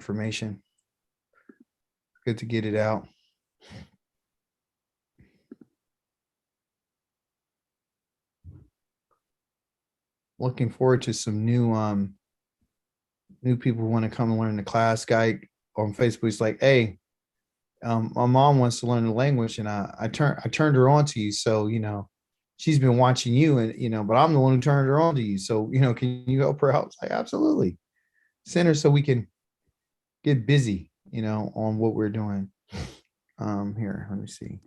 information. Good to get it out. Looking forward to some new people who want to come and learn the class. Guy on Facebook is like, hey, my mom wants to learn the language, and I turned her on to you. So, she's been watching you, and but I'm the one who turned her on to you. So, can you help her out? It's like, absolutely. Send her so we can get busy, on what we're doing. Here, let me see.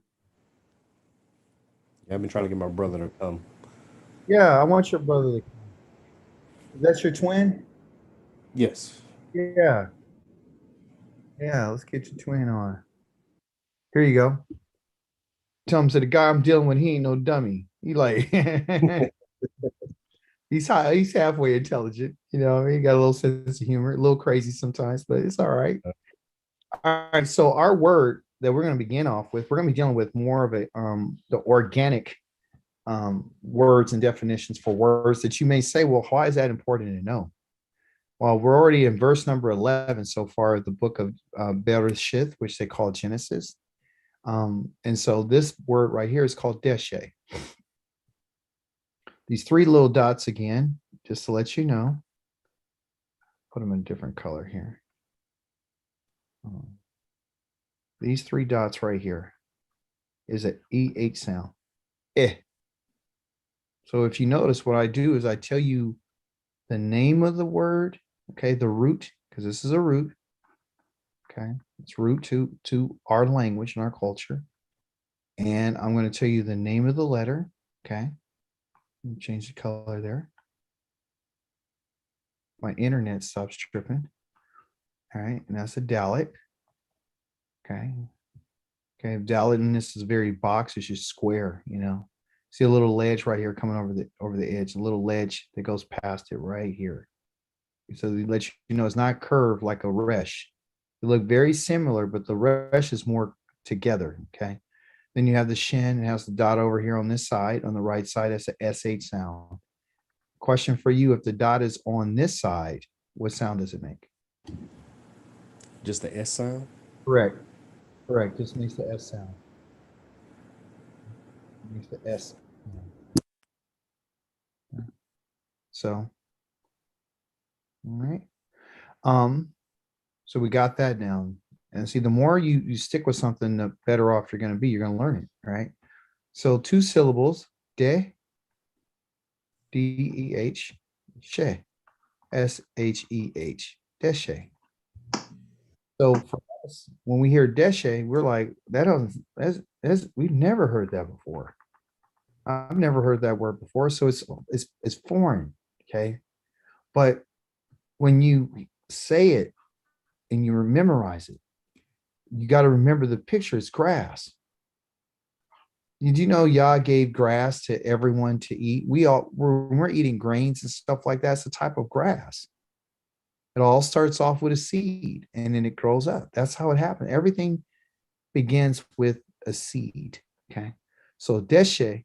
Yeah, I've been trying to get my brother to come. Yeah, I want your brother to come. Is that your twin? Yes. Yeah. Yeah, let's get your twin on. Here you go. Tell him, to the guy I'm dealing with, he ain't no dummy. He like he's halfway intelligent. I mean, he got a little sense of humor, a little crazy sometimes, but it's all right. All right. So our word that we're going to begin off with, we're going to be dealing with more of the organic words and definitions for words that you may say, well, why is that important to know? Well, we're already in verse number 11 so far, the book of Bereshith, which they call Genesis. And so this word right here is called deshe. These three little dots again, just to let you know. Put them in a different color here. These three dots right here is an EH sound. Eh. So if you notice, what I do is I tell you the name of the word, okay, the root, because this is a root. Okay, it's root to our language and our culture. And I'm going to tell you the name of the letter. Okay, change the color there. My internet stops tripping. All right, and that's a Dalit. Okay. Okay, Dalit, and this is very box, it's just square, See a little ledge right here coming over the edge, a little ledge that goes past it right here. So they let you know it's not curved like a resh. They look very similar, but the resh is more together. Okay. Then you have the shin, it has the dot over here on this side. On the right side, that's a SH sound. Question for you: if the dot is on this side, what sound does it make? Just the S sound? Correct. Correct. Just makes the S sound. It makes the S. So, all right. So we got that down. And see, the more you stick with something, the better off you're going to be. You're going to learn it, right? So 2 syllables, de, D-E-H, she, S-H-E-H, deshe. So for us, when we hear deshe, we're like, that doesn't, we've never heard that before. I've never heard that word before. So it's foreign, okay? But when you say it and you memorize it, you got to remember the picture is grass. Did you know Yah gave grass to everyone to eat? When we're eating grains and stuff like that, it's a type of grass. It all starts off with a seed and then it grows up. That's how it happened. Everything begins with a seed. Okay. So deshe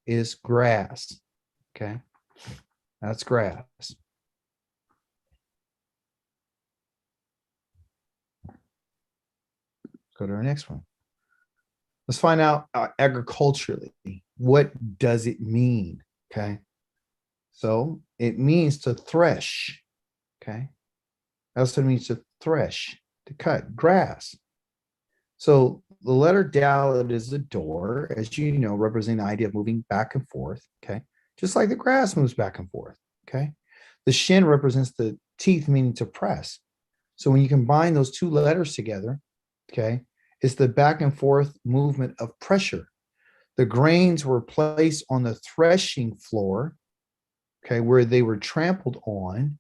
is grass. Okay. That's grass. Go to our next one. Let's find out agriculturally, what does it mean? Okay. So it means to thresh. Okay. That's what it means, to thresh, to cut grass. So the letter Dalet is the door, as you know, representing the idea of moving back and forth. Okay. Just like the grass moves back and forth. Okay. The shin represents the teeth, meaning to press. So when you combine those two letters together, okay, it's the back and forth movement of pressure. The grains were placed on the threshing floor, okay, where they were trampled on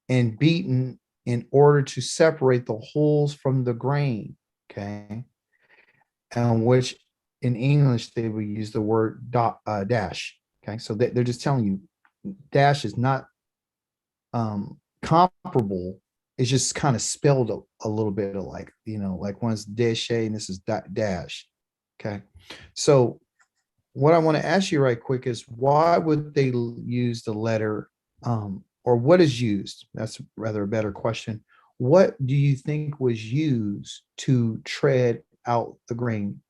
and beaten in order to separate the hulls from the grain, okay, which in English they would use the word dash, okay. So they're just telling you dash is not comparable. It's just kind of spelled a little bit alike, like one's dash and this is dash, okay. So what I want to ask you right quick is, why would they use the letter or what is used? That's rather a better question. What do you think was used to tread out the grain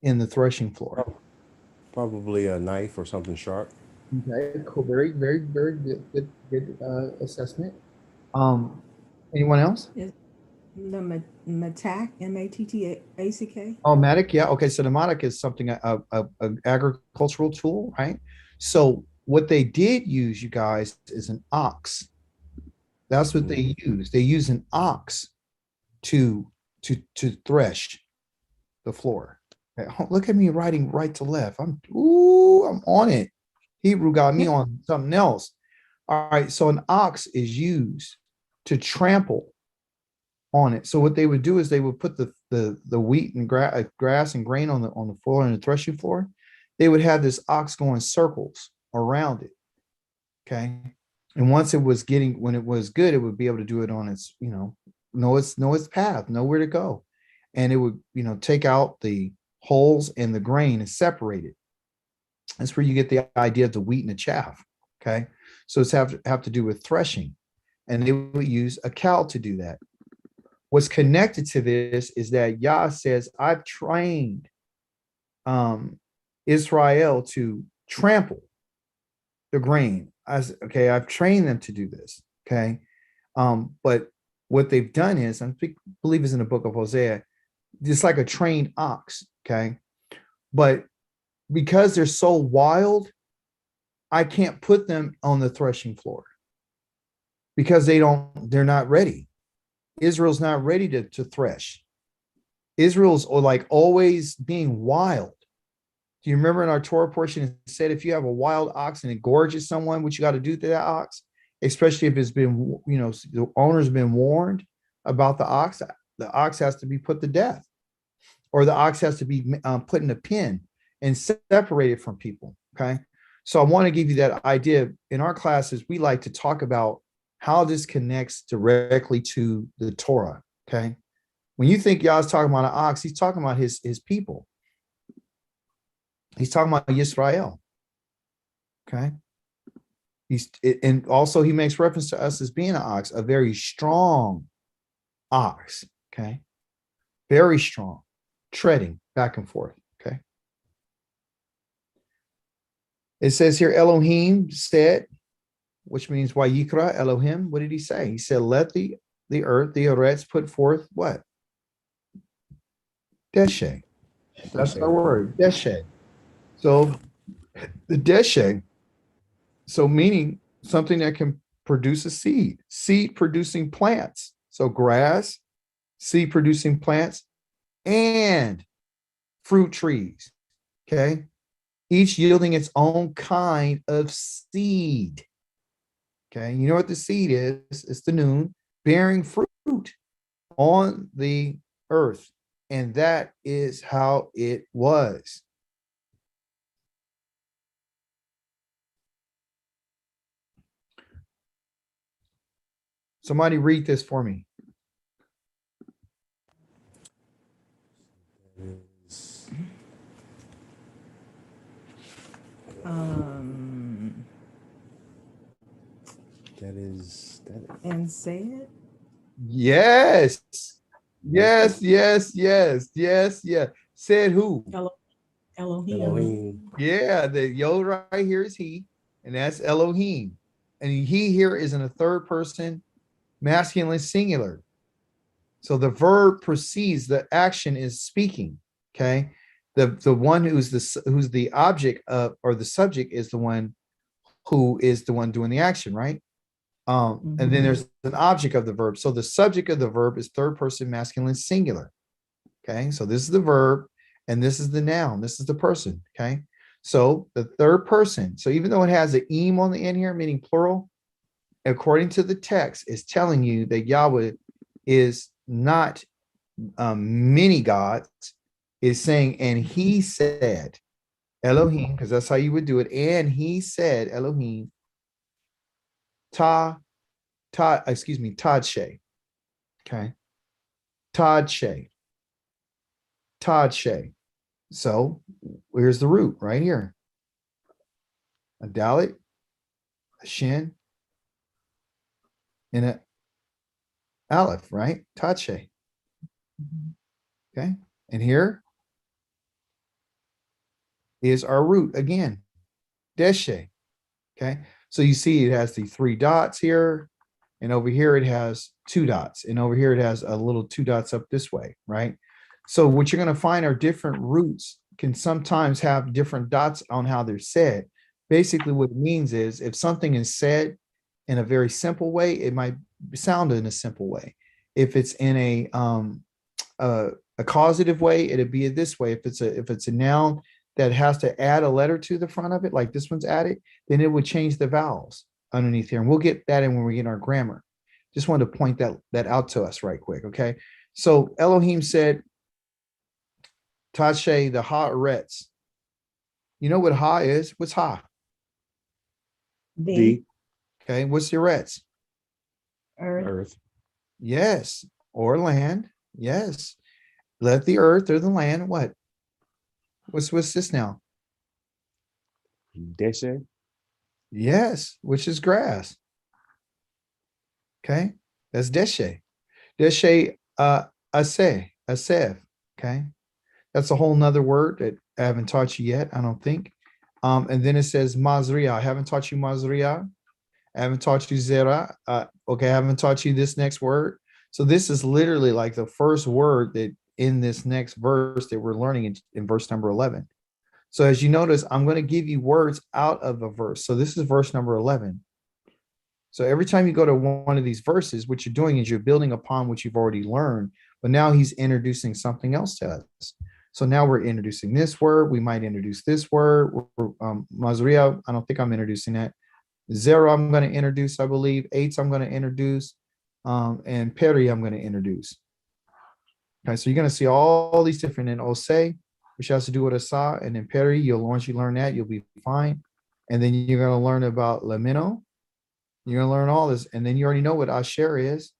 in the threshing floor? Probably a knife or something sharp. Okay, cool. Very, very, very good assessment. Um, anyone else? Is the Mattack, Mattack? Oh, Matic, yeah. Okay, so the Matic is something a agricultural tool, right? So what they did use, you guys, is an ox. That's what they use. They use an ox to thresh the floor. Okay, oh, look at me writing right to left. I'm on it. Hebrew got me on something else. All right, so an ox is used to trample on it. So what they would do is they would put the wheat and grass and grain on the floor, on the threshing floor. They would have this ox go in circles around it. Okay. And once it was getting, when it was good, it would be able to do it on its, know its path, know where to go. And it would, take out the holes in the grain and separate it. That's where you get the idea of the wheat and the chaff. Okay. So it's have to do with threshing. And they would use a cow to do that. What's connected to this is that Yah says, I've trained Israel to trample the grain. Okay, I've trained them to do this. Okay. But what they've done is, I believe it's in the book of Hosea, just like a trained ox. Okay. But because they're so wild, I can't put them on the threshing floor because they're not ready. Israel's not ready to thresh. Israel's like always being wild. Do you remember in our Torah portion it said if you have a wild ox and it gorges someone, what you got to do to that ox, especially if it's been, the owner's been warned about the ox has to be put to death, or the ox has to be put in a pen and separated from people. Okay. So I want to give you that idea. In our classes, we like to talk about how this connects directly to the Torah. Okay. When you think Yah's talking about an ox, he's talking about his people. He's talking about Yisrael. Okay. And also he makes reference to us as being an ox, a very strong ox. Okay. Very strong, treading back and forth. Okay. It says here, Elohim said, which means Wayikra Elohim. What did he say? He said, let the earth, the Eretz, put forth what? Deshe. That's our word, Deshe. So the Deshe, so meaning something that can produce a seed producing plants. So grass, seed producing plants, and fruit trees. Okay. Each yielding its own kind of seed. Okay. You know what the seed is? It's the noon, bearing fruit on the earth. And that is how it was. Somebody read this for me. That is And say it. Yes. Yes. Said who? Elohim. Elohim. Yeah, the Yod right here is he, and that's Elohim. And he here is in a third person, masculine singular. So the verb precedes the action is speaking. Okay. The one who's the object of, or the subject is the one who is the one doing the action, right? And then there's an object of the verb. So the subject of the verb is third person masculine singular. Okay. So this is the verb and this is the noun. This is the person. Okay. So the third person. So even though it has an eem on the end here, meaning plural, according to the text, is telling you that Yahweh is not many gods, is saying, and he said, Elohim, because that's how you would do it. And he said, Elohim, Tadshe. Okay. Tadshe. So here's the root right here. A dalit, a shin, in a aleph, right? Tache. Okay. And here is our root again, deshe. Okay. So you see it has the 3 dots here. And over here it has 2 dots. And over here it has a little 2 dots up this way, right? So what you're going to find are different roots can sometimes have different dots on how they're said. Basically, what it means is if something is said in a very simple way, it might sound in a simple way. If it's in a causative way, it'd be this way. If it's a noun that has to add a letter to the front of it, like this one's added, then it would change the vowels underneath here. And we'll get that in when we get our grammar. Just wanted to point that out to us right quick. Okay. So Elohim said, Tashe, the haaretz. You know what ha is? What's ha? The Okay. What's the eretz? earth. Earth. Yes. Or land. Yes. Let the earth or the land. What? What's this now? Deshe. Yes, which is grass. Okay. That's deshe. Deshe aseh. Okay. That's a whole nother word that I haven't taught you yet, I don't think. And then it says Mazria. I haven't taught you Mazria. I haven't taught you Zera. Okay, I haven't taught you this next word. So this is literally like the first word that in this next verse that we're learning in verse number 11. So as you notice, I'm going to give you words out of a verse. So this is verse number 11. So every time you go to one of these verses, what you're doing is you're building upon what you've already learned, but now he's introducing something else to us. So now we're introducing this word. We might introduce this word. Mazria, I don't think I'm introducing that. Zero, I'm going to introduce, I believe. Eights, I'm going to introduce. And Peri, I'm going to introduce. Okay, so you're going to see all these different in Ose, which has to do with Asa, and then Peri, once you learn that, you'll be fine. And then you're going to learn about Lamino. You're going to learn all this. And then you already know what Asher is,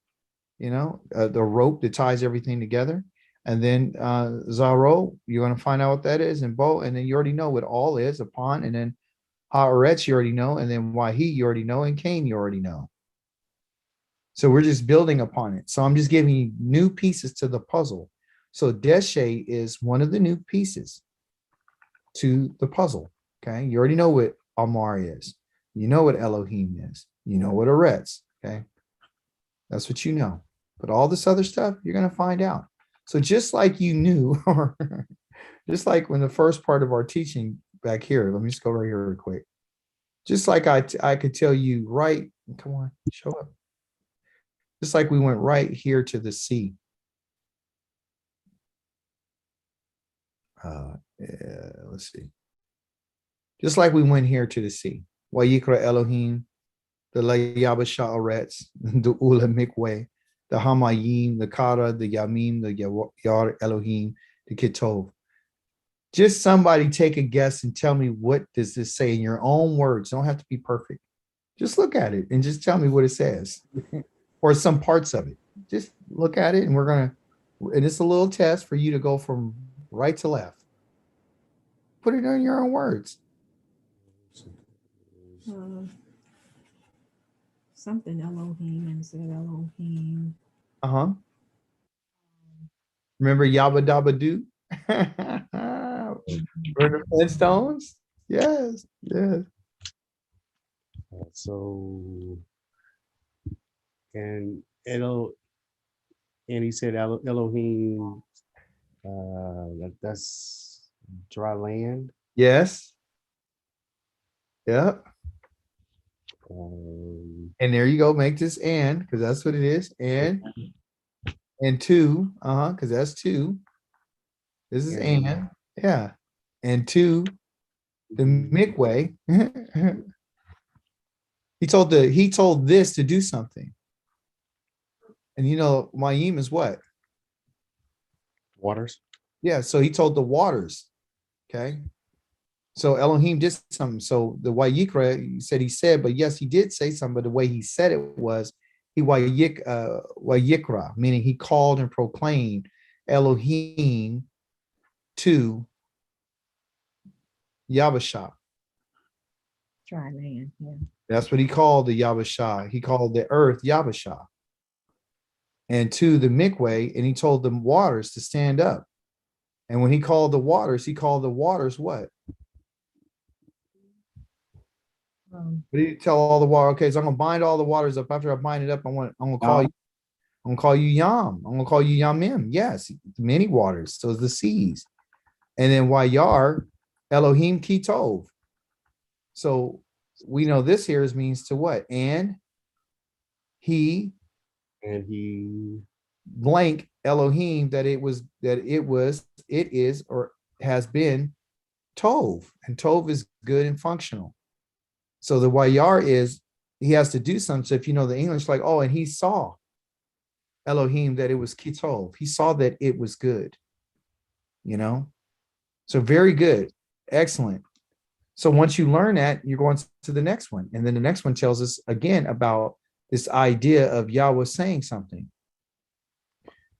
the rope that ties everything together. And then Zaro, you're going to find out what that is, and Bo, and then you already know what all is, upon, and then Haaretz, you already know, and then Wahi, you already know, and Cain, you already know. So we're just building upon it. So I'm just giving you new pieces to the puzzle. So Deshe is one of the new pieces to the puzzle. Okay. You already know what Amar is. You know what Elohim is. You know what Eretz. Okay. That's what you know. But all this other stuff, you're going to find out. So just like you knew, or just like when the first part of our teaching back here, let me just go right here real quick. Just like I could tell you, right, come on, show up. Just like we went right here to the sea. Let's see. Just like we went here to the sea. Wayikra Elohim, the Layabasha Aretz, the Ula Mikwe, the Hamayim, the Kara, the Yamim, the Yar Elohim, the Kitov. Just somebody take a guess and tell me, what does this say in your own words? Don't have to be perfect. Just look at it and just tell me what it says. Or some parts of it. Just look at it, and and it's a little test for you to go from right to left. Put it in your own words. Something Elohim and said Elohim. Uh-huh. Remember Yabba Dabba Doo? Remember the Flintstones? Yes, yes. So, and he said Elohim, that's dry land. Yes. Yep. Um, And there you go. Make this and, because that's what it is. And two, because that's two. This is and, yeah. And two, the Midway. he told this to do something. And Mayim is what? waters. Yeah, so he told the waters. Okay. So Elohim did something. So the Wayikra said, but yes, he did say something, but the way he said it was he Wayikra, meaning he called and proclaimed Elohim to Yabashah. Dry land, yeah. That's what he called the Yabashah. He called the earth Yabashah. And to the Mikway, and he told the waters to stand up. And when he called the waters, he called the waters what? What did he tell all the water? Okay, so I'm gonna bind all the waters up. After I bind it up, I'm gonna call you. I'm gonna call you Yam. I'm gonna call you Yamim. Yes, many waters. So the seas. And then Wayar, Elohim Kitov. So we know this here is means to what? And he And he, blank Elohim that it is, or has been Tov. And Tov is good and functional. So the Wayar is he has to do something. So if you know the English, like, oh, and he saw Elohim that it was Kitov. He saw that it was good. You know? So very good. Excellent. So once you learn that, you're going to the next one. And then the next one tells us again about this idea of Yahweh saying something.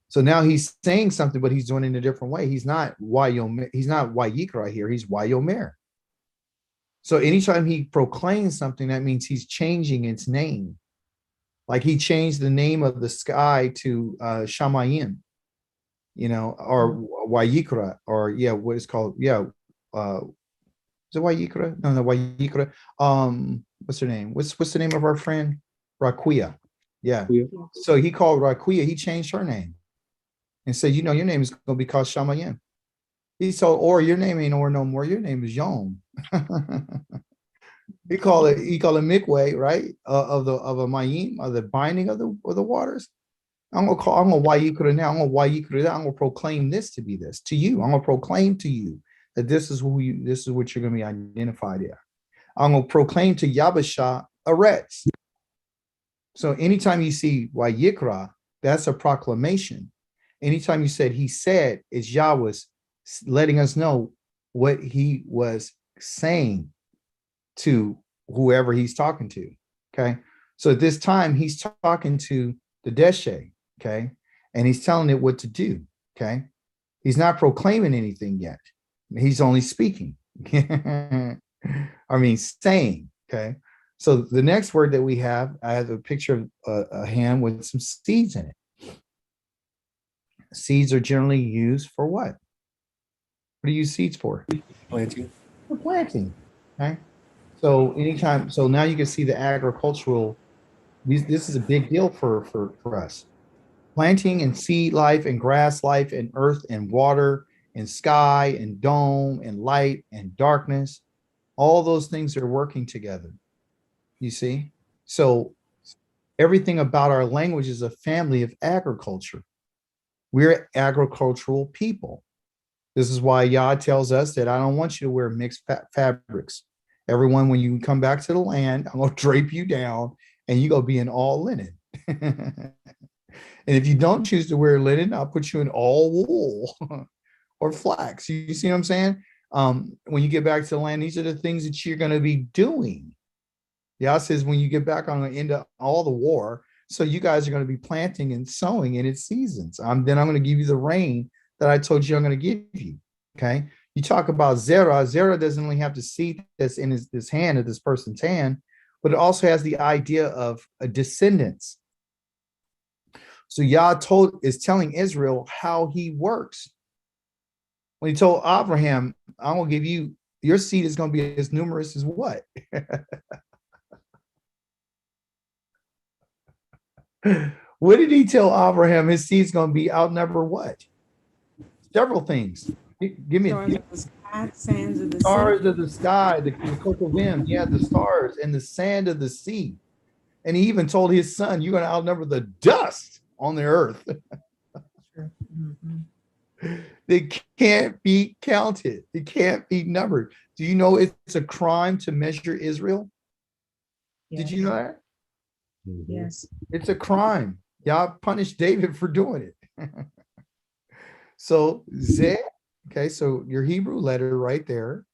So now he's saying something, but he's doing it in a different way. He's not Wayomer, he's not Wayikra here, he's Wayomer. So anytime he proclaims something, that means he's changing its name. Like he changed the name of the sky to Shamayim, you know, or Wayikra, or yeah, what is called, yeah, is it Wayikra? No, Wayikra. What's her name? What's the name of our friend? Raquia. Yeah. So he called Raquia, he changed her name and said, you know, your name is gonna be called Shamayim. He told, or your name ain't or no more, your name is Yom. he called it Mikway, right? Of a Mayim, of the binding of the waters. I'm gonna Wayikra now. I'm gonna proclaim this to be this to you. I'm gonna proclaim to you that this is what you're gonna be identified as. I'm gonna proclaim to Yabashah Eretz. So anytime you see Wayikra, that's a proclamation. Anytime you said he said, it's Yahweh's letting us know what he was saying to whoever he's talking to. Okay. So at this time, he's talking to the Deshe. Okay. And he's telling it what to do. Okay. He's not proclaiming anything yet. He's only speaking. I mean, saying. Okay. So the next word that we have, I have a picture of a hand with some seeds in it. Seeds are generally used for what? What do you use seeds for? planting. For planting. Okay. So anytime, so now you can see the agricultural, this is a big deal for us. Planting and seed life and grass life and earth and water and sky and dome and light and darkness, all those things are working together. You see? So everything about our language is a family of agriculture. We're agricultural people. This is why Yah tells us that I don't want you to wear mixed fabrics. Everyone, when you come back to the land, I'm going to drape you down and you're going to be in all linen. And if you don't choose to wear linen, I'll put you in all wool or flax. You see what I'm saying? When you get back to the land, these are the things that you're going to be doing. Yah says when you get back on the end of all the war, so you guys are going to be planting and sowing in its seasons. Then I'm going to give you the rain that I told you I'm going to give you. Okay. You talk about Zerah. Zerah doesn't only have the seed that's in this hand of this person's hand, but it also has the idea of a descendants. So Yah is telling Israel how he works. When he told Abraham, I'm going to give you, your seed is going to be as numerous as what? What did he tell Abraham? His seed's going to be outnumber what? Several things. Give me Stars of the sky, sands of the stars sea. of the sky, the Kokovim, yeah, the stars and the sand of the sea. And he even told his son, you're going to outnumber the dust on the earth. They can't be counted. It can't be numbered. Do you know it's a crime to measure Israel? Yes. Did you know that? Yes. It's a crime. Yah punished David for doing it. So Zeh, okay, so your Hebrew letter right there.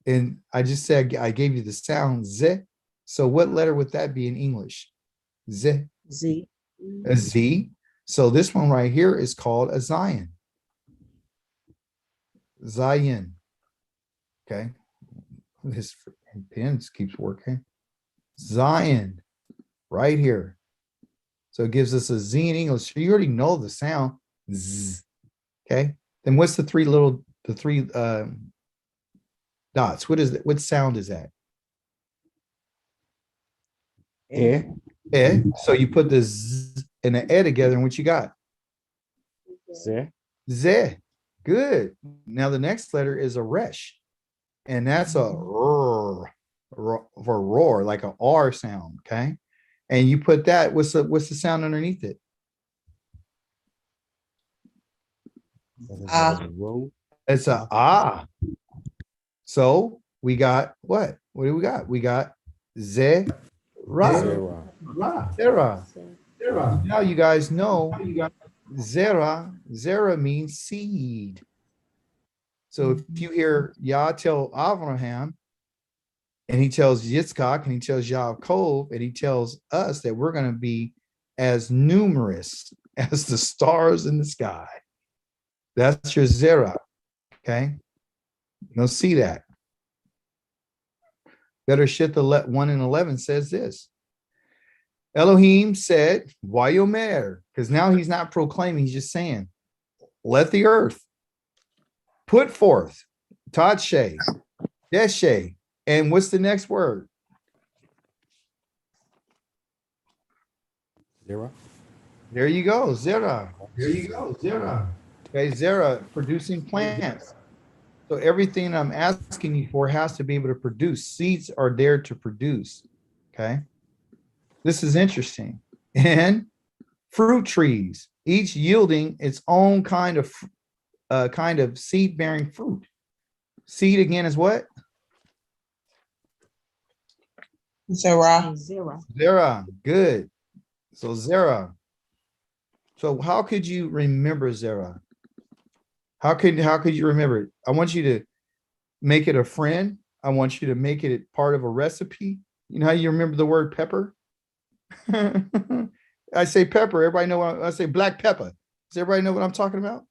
And I just said I gave you the sound Zeh. So what letter would that be in English? Zeh. Z. A Z. So this one right here is called a Zion. Zion. Okay. This And pins keeps working. Zion, right here. So it gives us a Z in English. You already know the sound. Z. Okay. Then what's the three dots? What is that? What sound is that? Eh. Eh. So you put the Z and the E together, and what you got? Z. Z. Good. Now the next letter is a resh, and that's a roar, for roar, like an R sound. Okay. And you put that, what's the sound underneath it? Row. It's a ah. So we got what? What do we got? We got ze ra. Zera. Zera. Now you guys know zera. Zera means seed. So if you hear Yah tell Avraham, and he tells Yitzchak, and he tells Yaakov, and he tells us that we're going to be as numerous as the stars in the sky. That's your zera. Okay. You'll see that. Better shit, the 1 and 11 says this. Elohim said, Wayomer, because now he's not proclaiming, he's just saying, let the earth put forth, Tadshe, Deshe, and what's the next word? Zera. There you go, Zera. There you go, Zera. Okay, Zera, producing plants. So everything I'm asking you for has to be able to produce. Seeds are there to produce. Okay. This is interesting. And fruit trees, each yielding its own kind of seed-bearing fruit. Seed again is what? Zera. Zera. Good. So Zera. So how could you remember Zera? How could you remember it? I want you to make it a friend. I want you to make it part of a recipe. You know how you remember the word pepper? I say pepper. Everybody know what I say black pepper. Does everybody know what I'm talking about?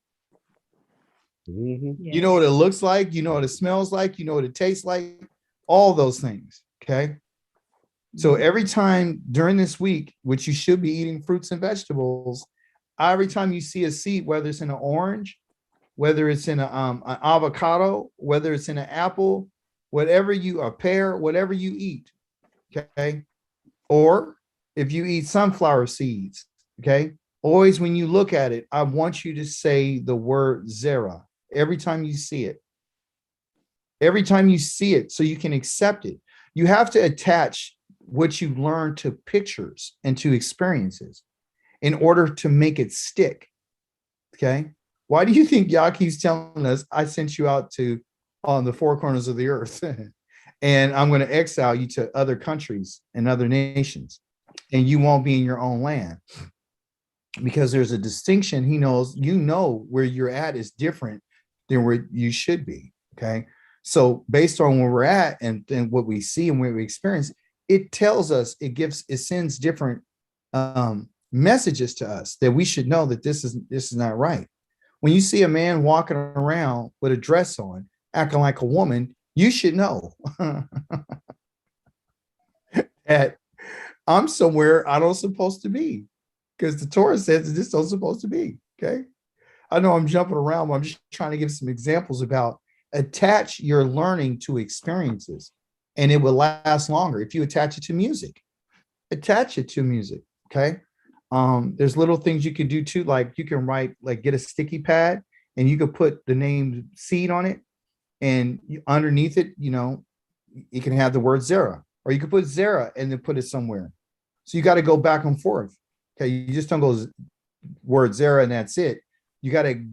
Mhm. You know what it looks like. You know what it smells like. You know what it tastes like. All those things. Okay. So every time during this week, which you should be eating fruits and vegetables, every time you see a seed, whether it's in an orange, whether it's in an avocado, whether it's in an apple, a pear, whatever you eat, okay? Or if you eat sunflower seeds, okay? Always when you look at it, I want you to say the word zera every time you see it. Every time you see it, so you can accept it. You have to attach what you learn to pictures and to experiences in order to make it stick, okay? Why do you think Yah keeps telling us, I sent you out to on the four corners of the earth and I'm going to exile you to other countries and other nations and you won't be in your own land? Because there's a distinction. He knows, you know, where you're at is different than where you should be. Okay. So based on where we're at and what we see and what we experience, it tells us, it sends different messages to us that we should know that this is not right. When you see a man walking around with a dress on, acting like a woman, you should know that I'm somewhere I don't supposed to be, because the Torah says this don't supposed to be. Okay. I know I'm jumping around, but I'm just trying to give some examples about attach your learning to experiences and it will last longer. If you attach it to music, attach it to music. Okay. There's little things you can do too, like you can write, like get a sticky pad and you could put the name seed on it, and underneath it, you know, you can have the word Zera, or you could put Zera and then put it somewhere. So you got to go back and forth. Okay, you just don't go word Zera and that's it. You got to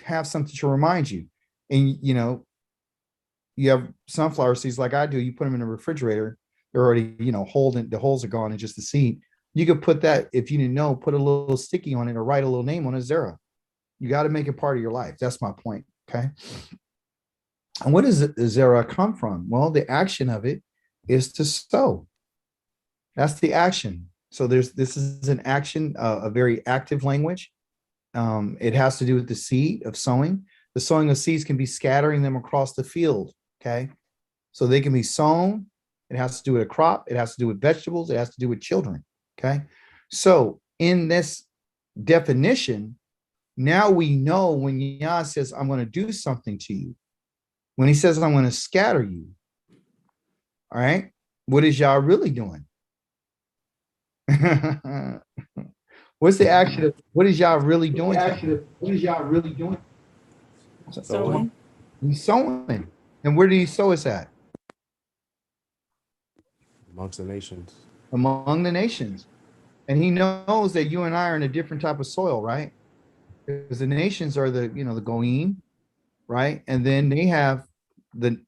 have something to remind you. And you know, you have sunflower seeds like I do, you put them in a refrigerator, they're already, you know, holding, the holes are gone and just the seed. You could put that, if you didn't know, put a little sticky on it or write a little name on it, Zera. You got to make it part of your life. That's my point. Okay. And what does Zera come from? Well, the action of it is to sow. That's the action. So this is an action, a very active language. It has to do with the seed of sowing. The sowing of seeds can be scattering them across the field. Okay. So they can be sown It has to do with a crop. It has to do with vegetables. It has to do with children. Okay. So in this definition, now we know when Yah says, I'm going to do something to you, when he says, I'm going to scatter you. All right. What is Yah really doing? What's the action of what is Yah really doing? What is Yah really doing? Sowing. He's sowing. And where did he sow us at? Amongst the nations. Among the nations. And he knows that you and I are in a different type of soil, right? Because the nations are the, the goyim, right? And then they have the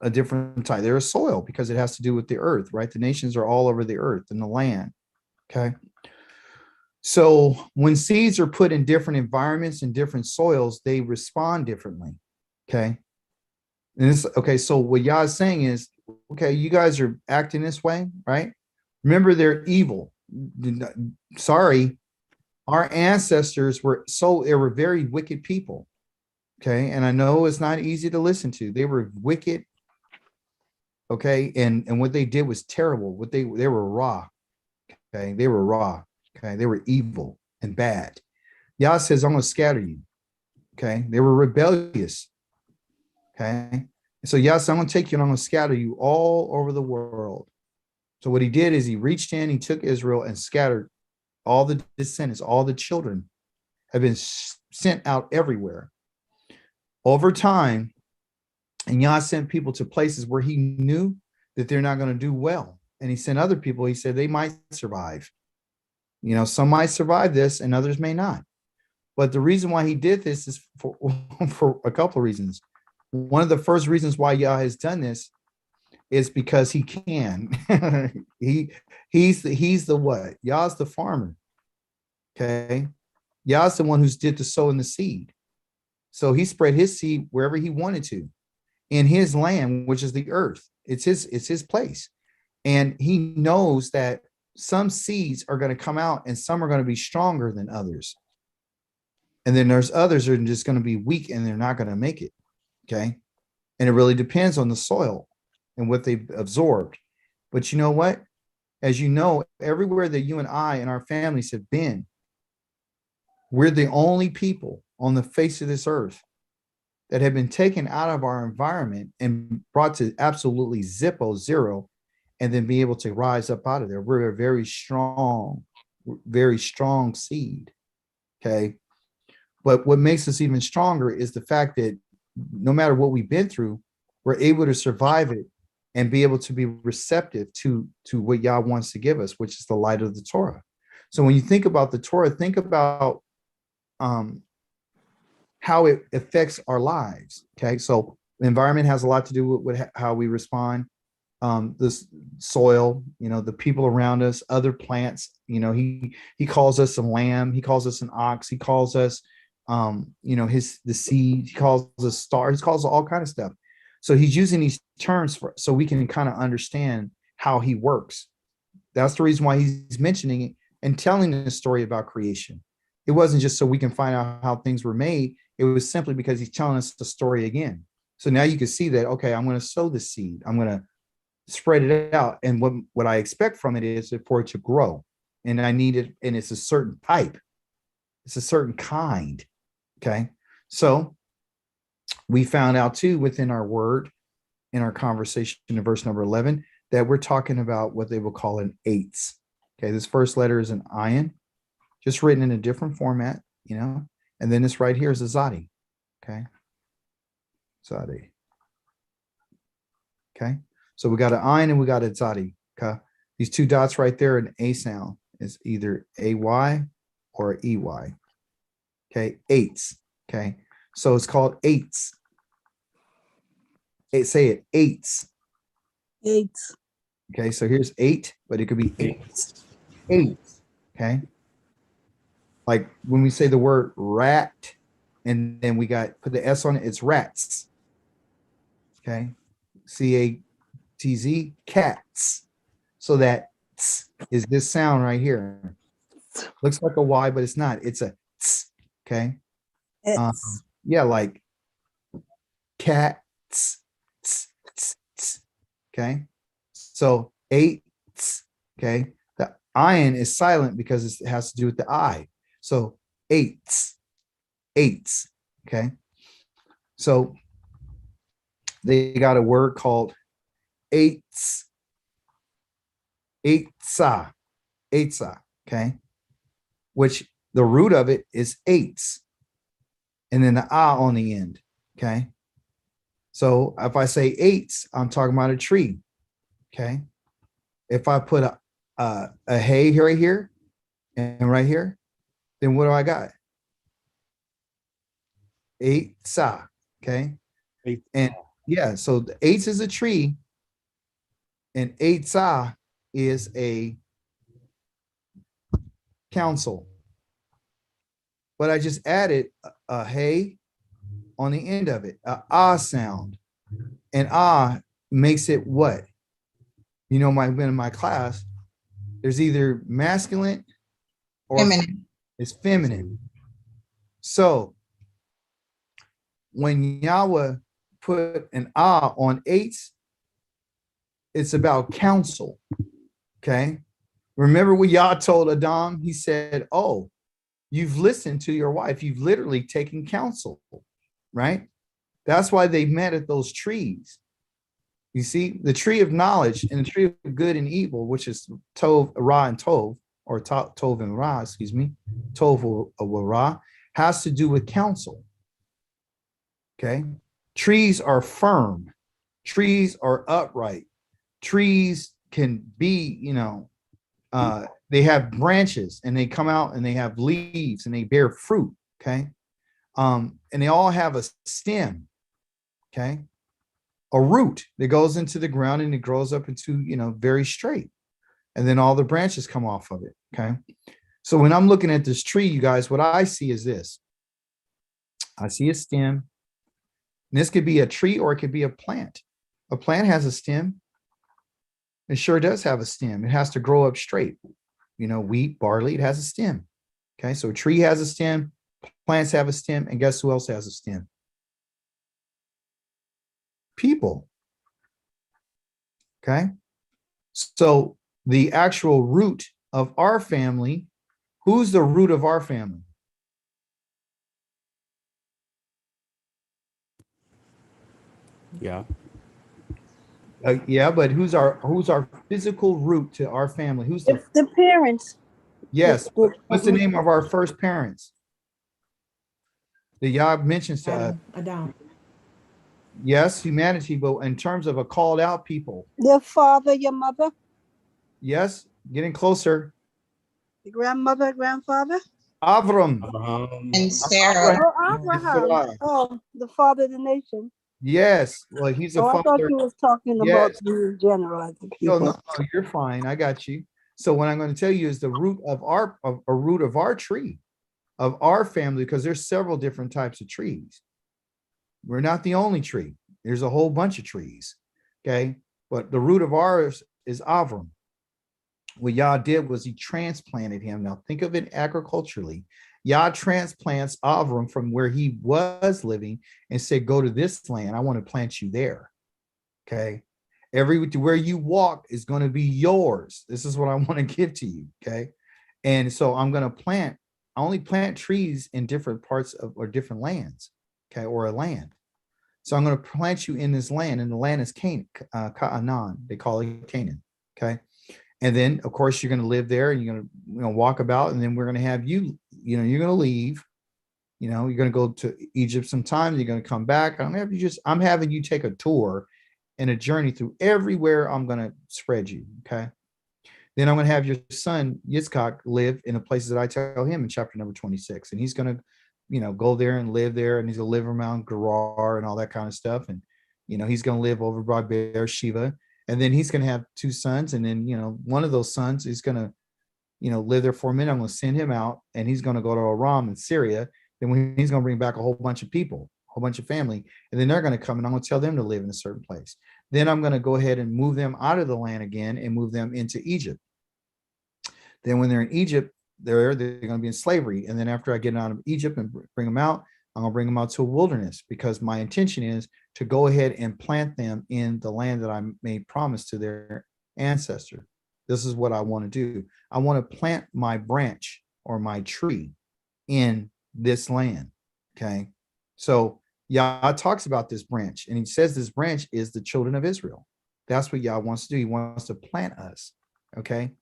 a different type. They're a soil because it has to do with the earth, right? The nations are all over the earth and the land. Okay. So when seeds are put in different environments and different soils, they respond differently. Okay. And this, okay, so what Yah is saying is, okay, you guys are acting this way, right? Remember, they're evil. Sorry, our ancestors they were very wicked people. Okay. And I know it's not easy to listen to. They were wicked. Okay. And what they did was terrible. They were raw. Okay. They were raw. Okay. They were evil and bad. Yah says, I'm going to scatter you. Okay. They were rebellious. Okay. So Yah says, I'm going to take you and I'm going to scatter you all over the world. So what he did is he reached in, he took Israel and scattered all the descendants, all the children have been sent out everywhere. Over time, and Yah sent people to places where he knew that they're not going to do well. And he sent other people, he said they might survive. Some might survive this and others may not. But the reason why he did this is for a couple of reasons. One of the first reasons why Yah has done this is because he can. He's the what? Yah's the farmer. Okay. Yah's the one who's did the sowing the seed. So he spread his seed wherever he wanted to in his land, which is the earth. It's his place. And he knows that some seeds are going to come out and some are going to be stronger than others. And then there's others that are just going to be weak and they're not going to make it. Okay. And it really depends on the soil and what they've absorbed. But you know what? As you know, everywhere that you and I and our families have been, we're the only people on the face of this earth that have been taken out of our environment and brought to absolutely zero, and then be able to rise up out of there. We're a very strong seed. Okay. But what makes us even stronger is the fact that no matter what we've been through, we're able to survive it and be able to be receptive to what Yah wants to give us, which is the light of the Torah. So when you think about the Torah, think about how it affects our lives. Okay. So the environment has a lot to do with how we respond. This soil, the people around us, other plants, he calls us a lamb. He calls us an ox. He calls us, the seed. He calls us stars. He calls us all kind of stuff. So he's using these terms so we can kind of understand how he works. That's the reason why he's mentioning it and telling the story about creation. It wasn't just so we can find out how things were made. It was simply because he's telling us the story again. So now you can see that, okay, I'm going to sow the seed. I'm going to spread it out. And what I expect from it is for it to grow. And I need it. And it's a certain type. It's a certain kind. Okay. So we found out too, within our word, in our conversation in verse number 11, that we're talking about what they will call an eights. Okay. This first letter is an ayin, just written in a different format, and then this right here is a zadi. Okay. Zadi. Okay. So we got an ayin and we got a zadi. Okay. These two dots right there, an A sound is either AY or EY. Okay. Eights. Okay. So it's called eights. Say it, eights. 8. Okay. So here's 8, but it could be eights. Eights. Okay. Like when we say the word rat and then we put the S on it, it's rats. Okay. CATZ, cats. So that is this sound right here. Looks like a Y, but it's not. It's a tss. Okay. Yeah, like cats. Okay. So eights, okay? The ion is silent because it has to do with the I. So eights, okay? So they got a word called eights, eights, okay? Which the root of it is eights. And then the ah on the end, okay? So if I say eights, I'm talking about a tree, okay? If I put a hay right here and right here, then what do I got? Eight sa, okay? Eight. And yeah, so the eights is a tree, and eight sa is a council. But I just added a hay on the end of it, a ah sound, and ah makes it what? You know, in my class, there's either masculine or Feminine. it's feminine. So when Yahweh put an ah on eights, it's about counsel. Okay. Remember what Yah told Adam? He said, oh, you've listened to your wife. You've literally taken counsel, right? That's why they met at those trees. You see, the tree of knowledge and the tree of good and evil, which is Tov, Ra, and Tov, or Tov and Ra, excuse me, Tov or Ra, has to do with counsel. Okay. Trees are firm. Trees are upright. Trees can be, they have branches and they come out and they have leaves and they bear fruit. Okay. And they all have a stem. Okay. A root that goes into the ground and it grows up into, very straight. And then all the branches come off of it. Okay. So when I'm looking at this tree, you guys, what I see is this. I see a stem. And this could be a tree or it could be a plant. A plant has a stem. It sure does have a stem. It has to grow up straight. Wheat, barley, it has a stem. Okay. So a tree has a stem. Plants have a stem. And guess who else has a stem? People. Okay. So the actual root of our family, who's the root of our family? Yeah. Yeah, but who's our physical root to our family? Who's It's the parents. yes? What's the name of our first parents? The Yah mentions to us. Adam. Yes, humanity, but in terms of a called out people. Your father, your mother, Yes, getting closer. your grandmother, grandfather. Avram. And Sarah. Oh, Abraham. Oh, the father of the nation. Yes, well, he's a Oh, I thought father. you was talking about Yes. you in general as a No, people. no, you're fine. I got you. So what I'm going to tell you is the root of our tree, of our family, because there's several different types of trees. We're not the only tree. There's a whole bunch of trees. Okay. But the root of ours is Avram. What Yah did was he transplanted him. Now think of it agriculturally. Yah transplants Avram from where he was living and said, go to this land. I want to plant you there. Okay. Where you walk is going to be yours. This is what I want to give to you. Okay. And so I'm going to I only plant trees in different parts of or different lands. Okay. Or a land. So I'm going to plant you in this land, and the land is Canaan. They call it Canaan. Okay. And then of course you're going to live there and you're going to, walk about, and then we're going to have you, you're going to leave, you're going to go to Egypt sometime. You're going to come back. I'm having you take a tour and a journey through everywhere I'm going to spread you. Okay. Then I'm going to have your son Yitzchak live in the places that I tell him in chapter number 26. And he's going to, go there and live there. And he's going to live around Gerar and all that kind of stuff. And, he's going to live over by Beersheba. And then he's going to have two sons. And then, one of those sons is going to, live there for a minute. I'm going to send him out, and he's going to go to Aram in Syria. Then he's going to bring back a whole bunch of people, a whole bunch of family. And then they're going to come, and I'm going to tell them to live in a certain place. Then I'm going to go ahead and move them out of the land again and move them into Egypt. Then when they're in Egypt, they're going to be in slavery. And then after I get out of Egypt and bring them out, I'm going to bring them out to a wilderness, because my intention is to go ahead and plant them in the land that I made promise to their ancestor, this is what I want to do. I want to plant my branch or my tree in this land. Okay. So Yah talks about this branch, and he says this branch is the children of Israel. That's what Yah wants to do. He wants to plant us. Okay.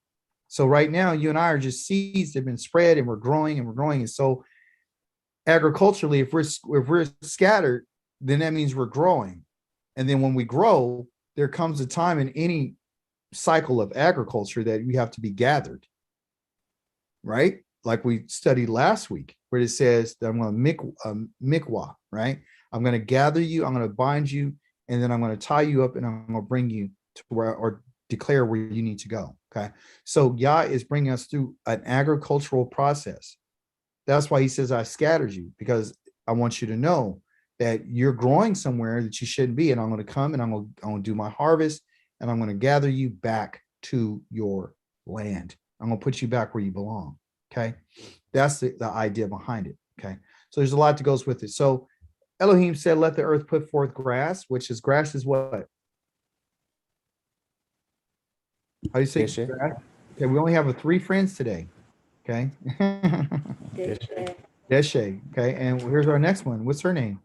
So right now, you and I are just seeds that have been spread, and we're growing and we're growing. And so agriculturally, if we're scattered, then that means we're growing. And then when we grow, there comes a time in any cycle of agriculture that you have to be gathered, right? Like we studied last week, where it says that I'm going to mikwa, right? I'm going to gather you, I'm going to bind you, and then I'm going to tie you up, and I'm going to bring you to where, or declare where you need to go. Okay. So Yah is bringing us through an agricultural process. That's why he says, I scattered you, because I want you to know that you're growing somewhere that you shouldn't be. And I'm going to come and I'm going to do my harvest, and I'm going to gather you back to your land. I'm going to put you back where you belong. Okay. That's the idea behind it. Okay. So there's a lot that goes with it. So Elohim said, let the earth put forth grass, which is grass is what? How do you say Deshe. grass? Okay. We only have 3 friends today. Okay. Deshe. Okay. And here's our next one. What's her name?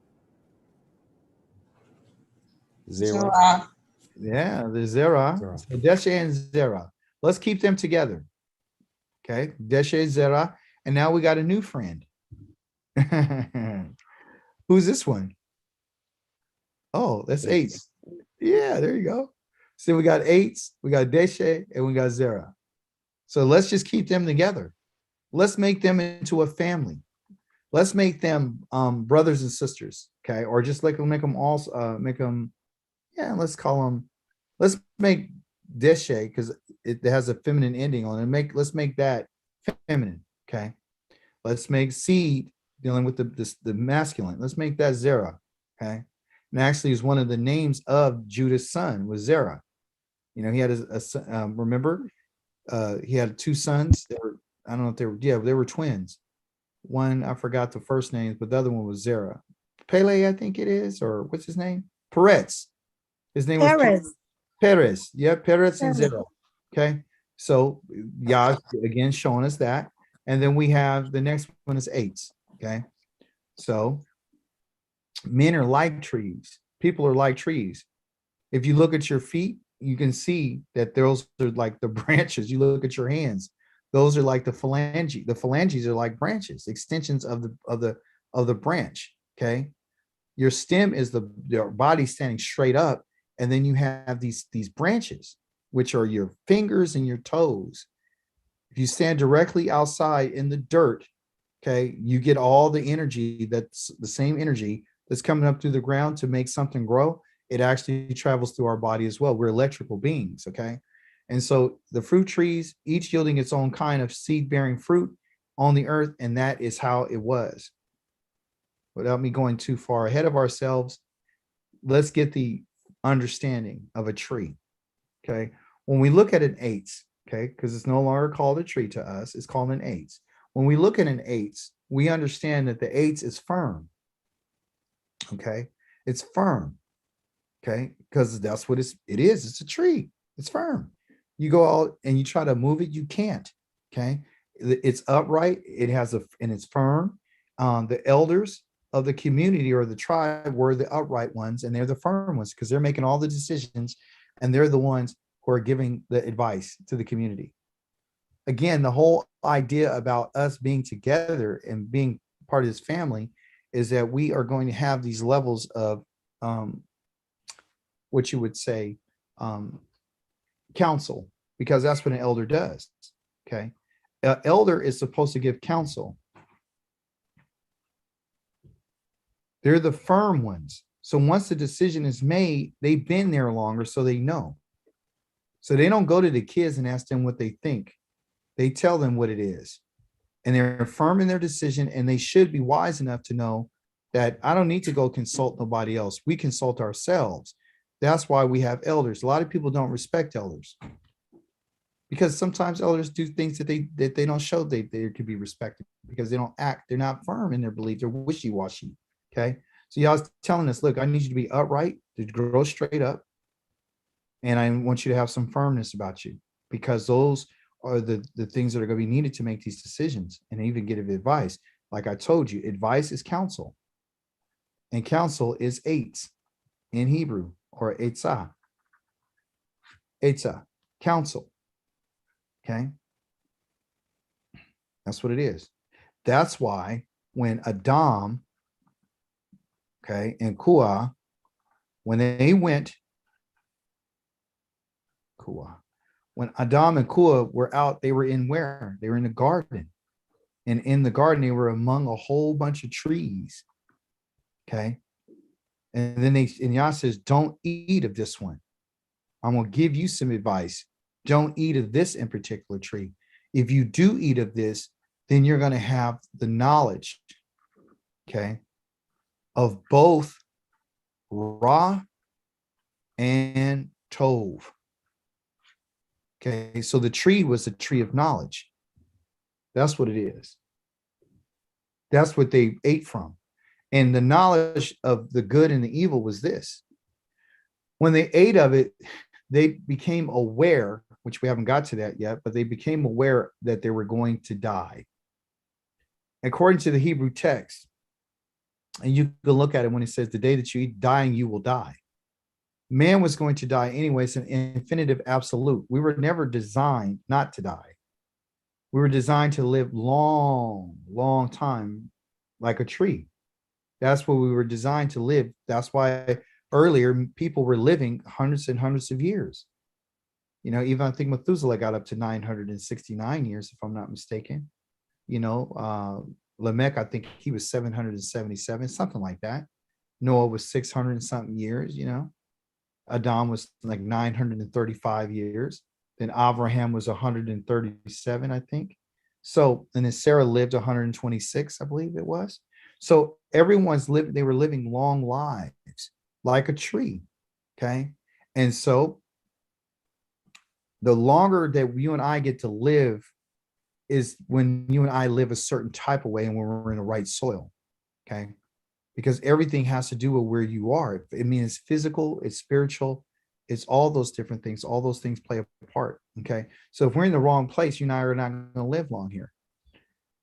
Zero. Zerah. Yeah, there's Zerah. Zerah. So Deshe and Zerah. Let's keep them together. Okay. Deshe, Zerah. And now we got a new friend. Who's this one? Oh, that's eights. Yeah, there you go. So we got eights, we got Deshe, and we got Zerah. So let's just keep them together. Let's make them into a family. Let's make them brothers and sisters. Okay. Or just like make them all make them, yeah, let's call them, let's make Deshe, because it has a feminine ending on it. Let's make that feminine. Okay. Let's make seed dealing with the masculine. Let's make that Zerah. Okay. And actually is one of the names of Judah's son was Zerah. You know, he had remember, he had 2 sons. They were, I don't know if they were, yeah, they were twins. One, I forgot the first names, but the other one was Zerah. Pele, I think it is, or what's his name? Peretz. His name was Perez. Perez. Yeah, Perez and Perez. Zerah. Okay. So Yah again showing us that. And then we have the next one is 8s. Okay. So men are like trees. People are like trees. If you look at your feet, you can see that those are like the branches. You look at your hands, those are like the phalange. The phalanges are like branches, extensions of the branch. Okay. Your stem is the body standing straight up, and then you have these branches, which are your fingers and your toes. If you stand directly outside in the dirt, okay, you get all the energy, that's the same energy that's coming up through the ground to make something grow. It actually travels through our body as well. We're electrical beings, okay? And so the fruit trees, each yielding its own kind of seed-bearing fruit on the earth, and that is how it was. Without me going too far ahead of ourselves, let's get the understanding of a tree, okay? When we look at an 8, okay, because it's no longer called a tree to us, it's called an 8. When we look at an 8, we understand that the 8 is firm, okay? It's firm, okay? Because that's what it is. It's a tree. It's firm. You go out and you try to move it, you can't, okay? It's upright. It has and it's firm. The elders of the community or the tribe were the upright ones, and they're the firm ones because they're making all the decisions, and they're the ones who are giving the advice to the community. Again, the whole idea about us being together and being part of this family is that we are going to have these levels of what you would say counsel, because that's what an elder does. Okay. An elder is supposed to give counsel. They're the firm ones. So once the decision is made, they've been there longer, so they know. So they don't go to the kids and ask them what they think. They tell them what it is. And they're firm in their decision, and they should be wise enough to know that I don't need to go consult nobody else. We consult ourselves. That's why we have elders. A lot of people don't respect elders because sometimes elders do things that they don't show they could be respected because they don't act. They're not firm in their belief. They're wishy-washy. Okay. So y'all telling us, look, I need you to be upright, to grow straight up. And I want you to have some firmness about you, because those are the things that are going to be needed to make these decisions and even give advice. Like I told you, advice is counsel. And counsel is eitz in Hebrew, or eitzah. Eitzah, counsel. Okay. That's what it is. That's why when Adam, okay, and Kua, when they went, Kua, when Adam and Kua were out, they were in where? They were in the garden. And in the garden, they were among a whole bunch of trees. Okay. And then and Yah says, don't eat of this one. I'm going to give you some advice. Don't eat of this in particular tree. If you do eat of this, then you're going to have the knowledge, okay, of both Ra and Tov. Okay, so the tree was a tree of knowledge. That's what it is. That's what they ate from. And the knowledge of the good and the evil was this. When they ate of it, they became aware, which we haven't got to that yet, but they became aware that they were going to die. According to the Hebrew text, and you can look at it when it says, the day that you eat, dying, you will die. Man was going to die anyway. It's an infinitive absolute. We were never designed not to die. We were designed to live long, long time like a tree. That's what we were designed to live. That's why earlier people were living hundreds and hundreds of years. You know, even I think Methuselah got up to 969 years, if I'm not mistaken. You know, Lamech, I think he was 777, something like that. Noah was 600 and something years, you know. Adam was like 935 years. Then Abraham was 137, I think. So, and then Sarah lived 126, I believe it was. So everyone's living, they were living long lives like a tree. Okay. And so the longer that you and I get to live is when you and I live a certain type of way and when we're in the right soil. Okay. Because everything has to do with where you are. I mean, it's physical, it's spiritual, it's all those different things. All those things play a part. Okay. So if we're in the wrong place, you and I are not going to live long here.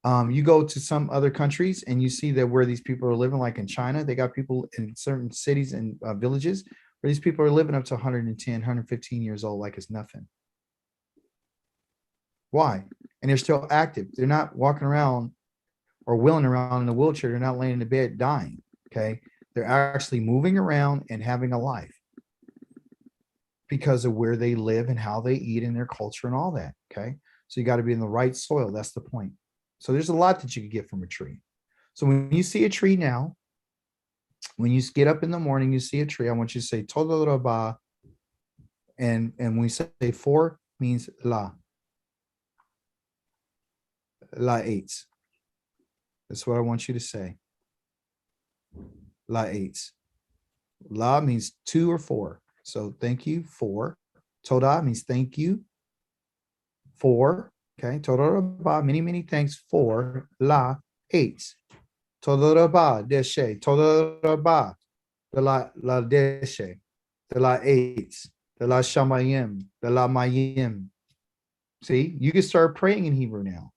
You go to some other countries and you see that where these people are living, like in China, they got people in certain cities and villages where these people are living up to 110, 115 years old, like it's nothing. Why? And they're still active. They're not walking around or wheeling around in a wheelchair. They're not laying in the bed dying. Okay. They're actually moving around and having a life because of where they live and how they eat and their culture and all that. Okay. So you got to be in the right soil. That's the point. So there's a lot that you could get from a tree. So when you see a tree now, when you get up in the morning, you see a tree, I want you to say Todo Rabba. And when we say four, means La. La eight. That's what I want you to say. La eight. La means two or four. So thank you, four. Toda means thank you. Four. Okay. Toda Rabba, many, many thanks. For La eight. Toda Rabba, deshe. Toda Rabba, the la deshe. The la eight. The la shamayim. The la mayim. See, you can start praying in Hebrew now.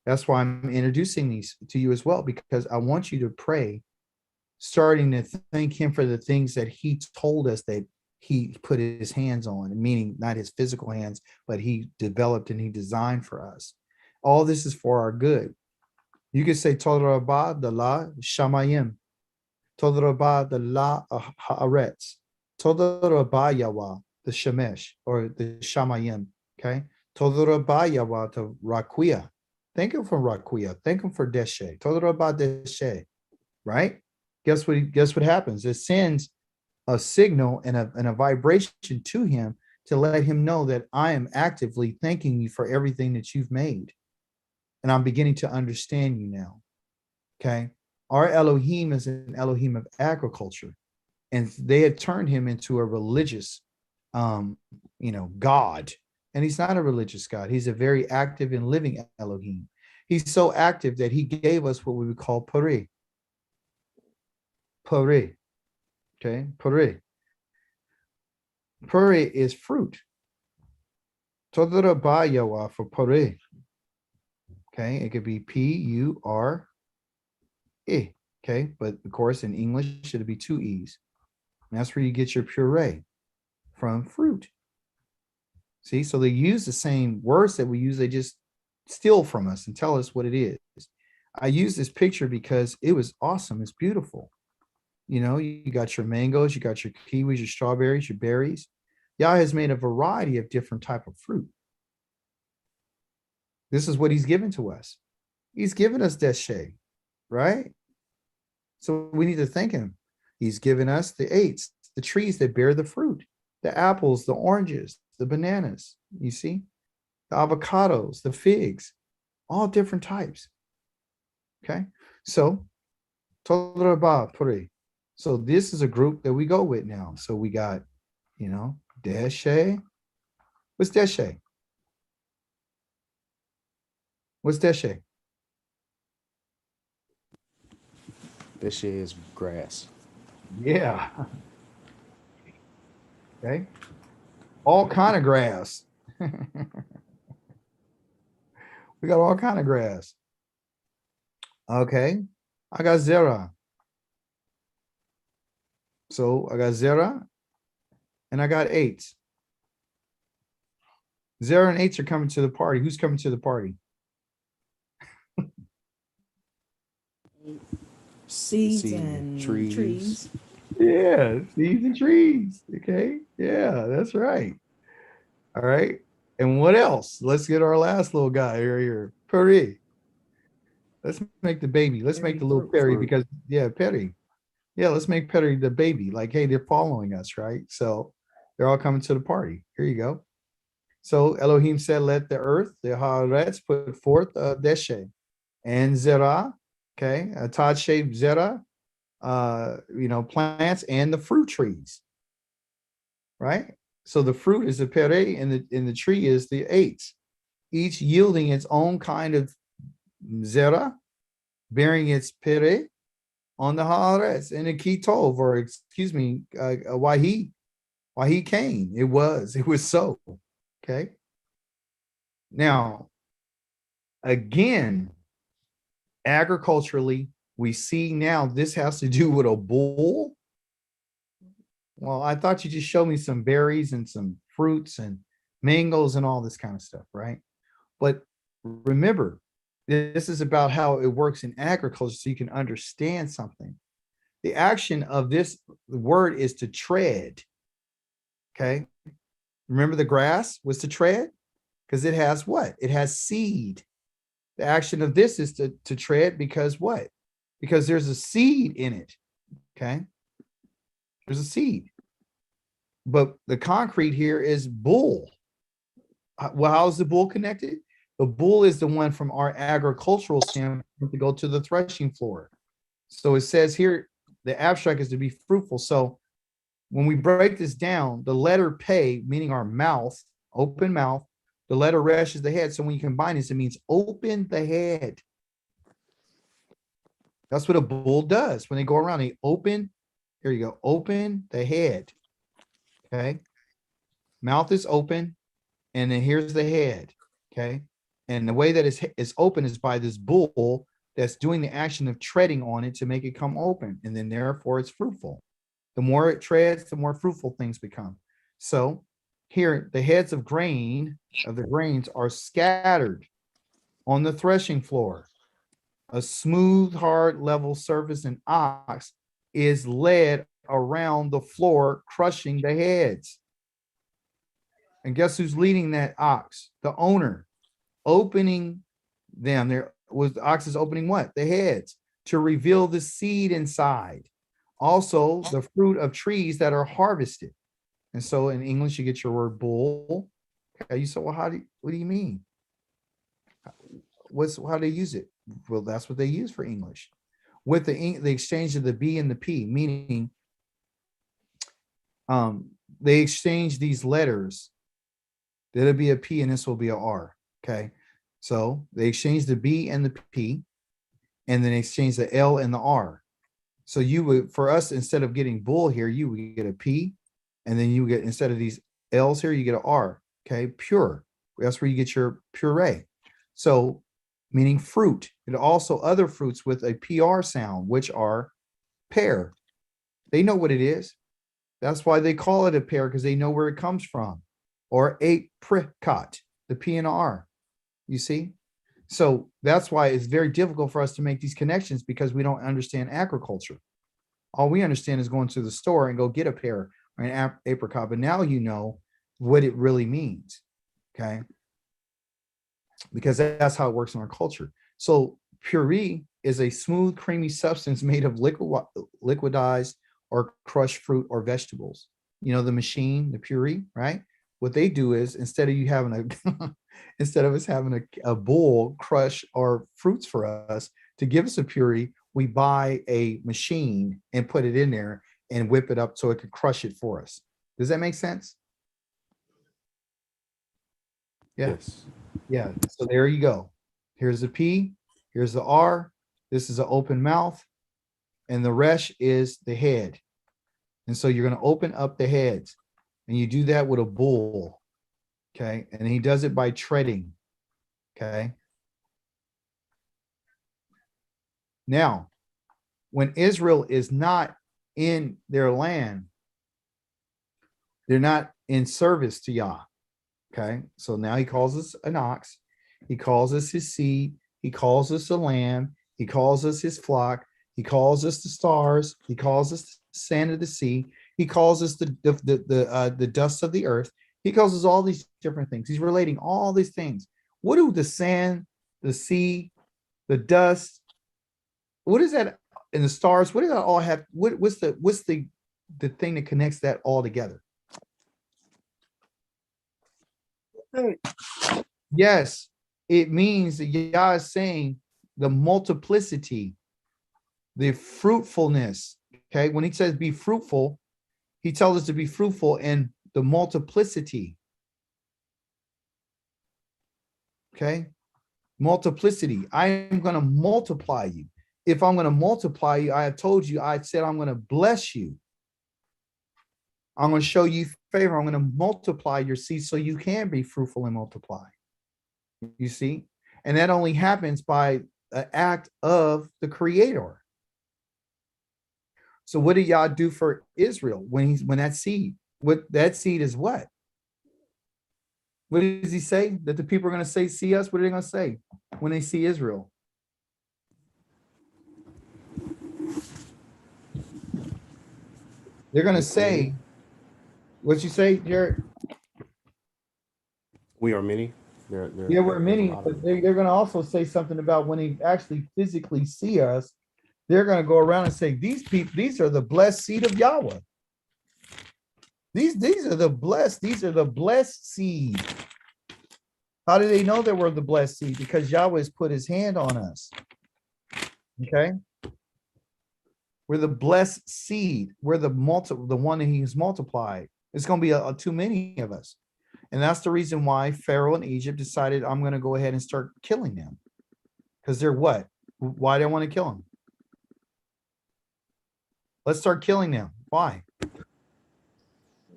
That's why I'm introducing these to you as well, because I want you to pray, starting to thank him for the things that he told us that he put his hands on, meaning not his physical hands, but he developed and he designed for us. All this is for our good. You can say Toda Rabba the la shamayim, Toda Rabba the la haaretz, Toda Rabba Yahweh the shemesh or the shamayim. Okay, Toda Rabba Yahweh the raquia. Thank him for raquia. Thank him for deshe. Toda Rabba deshe. Right? Guess what happens? It sends a signal and a vibration to him to let him know that I am actively thanking you for everything that you've made. And I'm beginning to understand you now. Okay. Our Elohim is an Elohim of agriculture. And they had turned him into a religious God. And he's not a religious God. He's a very active and living Elohim. He's so active that he gave us what we would call Pari. Pari. Okay, Pari. Pure is fruit. Todora ba yawa for pure. Okay, it could be Pure. Okay, but of course in English it'll be two E's. And that's where you get your puree from fruit. See, so they use the same words that we use, they just steal from us and tell us what it is. I use this picture because it was awesome. It's beautiful. You know, you got your mangoes, you got your kiwis, your strawberries, your berries. Yah has made a variety of different type of fruit. This is what he's given to us. He's given us deshe, right? So we need to thank him. He's given us the eights, the trees that bear the fruit, the apples, the oranges, the bananas, you see, the avocados, the figs, all different types. Okay, so Todraba Puri. So this is a group that we go with now. So we got, you know, Deshe. What's Deshe? What's Deshe? This shit is grass. Yeah. Okay. All kind of grass. We got all kind of grass. Okay. I got Zera. So I got Zera and I got eights. Zera and eights are coming to the party. Who's coming to the party? Seeds Seed, and trees. trees. Yeah, seeds and trees. Okay. Yeah, that's right. All right. And what else? Let's get our last little guy here. Perry. Let's make the baby. Let's make the little Fruit. Perry Fruit. because, yeah, Perry. Yeah, let's make Perry the baby. Like, hey, they're following us, right? So they're all coming to the party. Here you go. So Elohim said, let the earth, the Haaretz, put forth Deshe and Zerah. Okay. A Todd shaped Zerah, you know, plants and the fruit trees. Right? So the fruit is the pere and the tree is the eights, each yielding its own kind of zera, bearing its pere on the haaretz and the kitov, or excuse me, why he came. It was so. Okay. Now, again, agriculturally, we see now this has to do with a bull. Well, I thought you just showed me some berries and some fruits and mangoes and all this kind of stuff, right? But remember, this is about how it works in agriculture so you can understand something. The action of this word is to tread. Okay. Remember the grass was to tread because it has what? It has seed. The action of this is to tread because what? Because there's a seed in it. Okay. There's a seed. But the concrete here is bull. Well, how is the bull connected? The bull is the one from our agricultural standpoint to go to the threshing floor. So it says here, the abstract is to be fruitful. So when we break this down, the letter pay, meaning our mouth, open mouth, the letter resh is the head. So when you combine this, it means open the head. That's what a bull does. When they go around, they open, here you go, open the head. Okay. Mouth is open. And then here's the head. Okay. And the way that it's open is by this bull that's doing the action of treading on it to make it come open. And then therefore it's fruitful. The more it treads, the more fruitful things become. So here, the heads of grain, of the grains are scattered on the threshing floor. A smooth, hard, level surface, and ox is led around the floor, crushing the heads. And guess who's leading that ox? The owner, opening them. There was the ox is opening what? The heads to reveal the seed inside. Also, the fruit of trees that are harvested. And so in English, you get your word bull. Okay, you say, well, what do you mean? How do they use it? Well, that's what they use for English. With the exchange of the B and the P, meaning they exchange these letters. That'll be a P and this will be a R. Okay. So they exchange the B and the P, and then exchange the L and the R. So you would, for us, instead of getting bull here, you would get a P And then you get, instead of these L's here, you get an R, okay, pure. That's where you get your puree. So meaning fruit. And also other fruits with a PR sound, which are pear. They know what it is. That's why they call it a pear, because they know where it comes from. Or apricot, the P and R. You see? So that's why it's very difficult for us to make these connections, because we don't understand agriculture. All we understand is going to the store and go get a pear or an apricot. But now you know what it really means. Okay. Because that's how it works in our culture. So puree is a smooth, creamy substance made of liquidized or crushed fruit or vegetables. You know, the machine, the puree, right? What they do is, instead of you having a instead of us having a bull crush our fruits for us to give us a puree, we buy a machine and put it in there and whip it up so it can crush it for us. Does that make sense? Yeah. Yes. Yeah. So there you go. Here's the P, here's the R. This is an open mouth, and the resh is the head. And so you're going to open up the heads, and you do that with a bull. Okay. And he does it by treading. Okay. Now, when Israel is not in their land, they're not in service to Yah. Okay. So now he calls us an ox. He calls us his seed. He calls us a lamb. He calls us his flock. He calls us the stars. He calls us the sand of the sea. He calls us the dust of the earth. He calls us all these different things. He's relating all these things. What do the sand, the sea, the dust, what is that, and the stars, what does that all have? What's the thing that connects that all together? Yes, it means that Yah is saying the multiplicity, the fruitfulness. Okay, when he says be fruitful, he tells us to be fruitful in the multiplicity. Okay, multiplicity. I am going to multiply you. If I'm going to multiply you, I have told you, I said I'm going to bless you. I'm going to show you favor. I'm going to multiply your seed so you can be fruitful and multiply. You see? And that only happens by an act of the creator. So what did Yah do for Israel when that seed? What that seed is what? What does he say? That the people are going to say, see us? What are they going to say when they see Israel? They're going to say, what you say, Jared? We are many. Yeah, we're many, but they're going to also say something about when they actually physically see us, they're going to go around and say, these people, these are the blessed seed of Yahweh. These are the blessed seed. How do they know that we're the blessed seed? Because Yahweh has put his hand on us. Okay. We're the blessed seed. We're the one that he's multiplied. It's going to be too many of us. And that's the reason why Pharaoh in Egypt decided, I'm going to go ahead and start killing them. Because they're what? Why do I want to kill them? Let's start killing them. Why?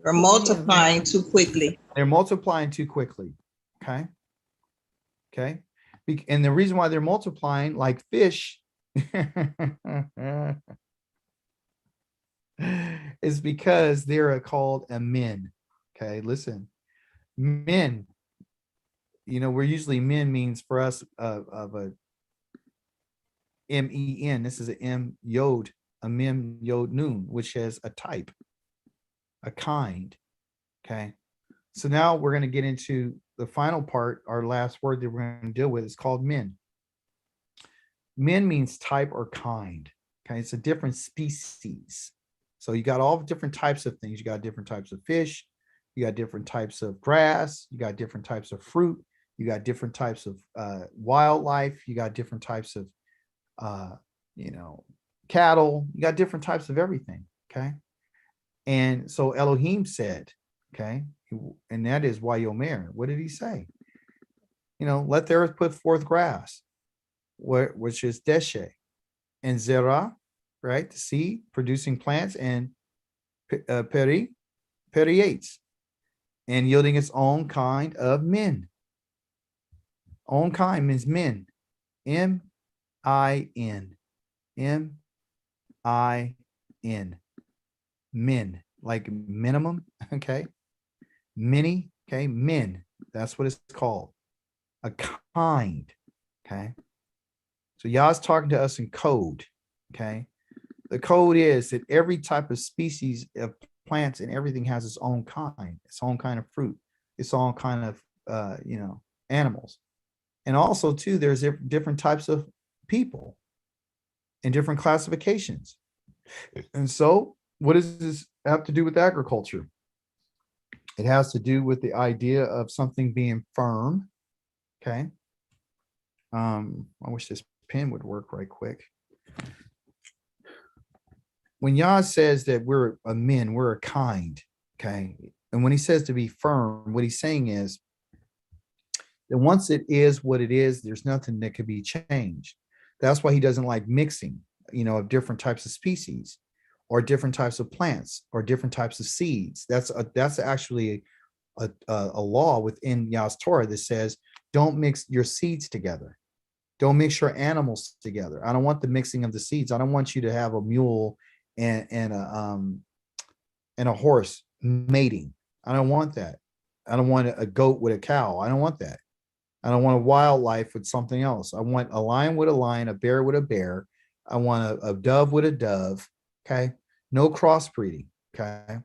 We're multiplying too quickly. They're multiplying too quickly. Okay. Okay. And the reason why they're multiplying like fish is because they're called a men. Okay. Listen, men, you know, we're usually men means for us of a M-E-N. This is an M yod, a mem yod noon, which has a type, a kind. Okay. So now we're going to get into the final part. Our last word that we're going to deal with is called men. Men means type or kind. Okay. It's a different species. So you got all different types of things. You got different types of fish. You got different types of grass. You got different types of fruit. You got different types of wildlife. You got different types of, cattle. You got different types of everything. Okay. And so Elohim said, okay, and that is Wayomer. What did he say? Let the earth put forth grass, which is Deshe, and Zerah, right? The seed producing plants, and Peri, Perietes. And yielding its own kind of men. Own kind means men. M-I-N. M-I-N. Men, like minimum, okay? Many, okay? Men, that's what it's called. A kind, okay? So Yah's talking to us in code, okay? The code is that every type of species of plants and everything has its own kind, its own kind of fruit, its own kind of, animals. And also too, there's different types of people and different classifications. And so what does this have to do with agriculture? It has to do with the idea of something being firm. Okay. I wish this pen would work right quick. When Yah says that we're a men, we're a kind. Okay. And when he says to be firm, what he's saying is that once it is what it is, there's nothing that could be changed. That's why he doesn't like mixing, of different types of species or different types of plants or different types of seeds. That's actually a law within Yah's Torah that says, don't mix your seeds together. Don't mix your animals together. I don't want the mixing of the seeds. I don't want you to have a mule and a horse mating. I don't want that. I don't want a goat with a cow. I don't want that. I don't want a wildlife with something else. I want a lion with a lion, a bear with a bear. I want a dove with a dove. Okay. No crossbreeding. Okay.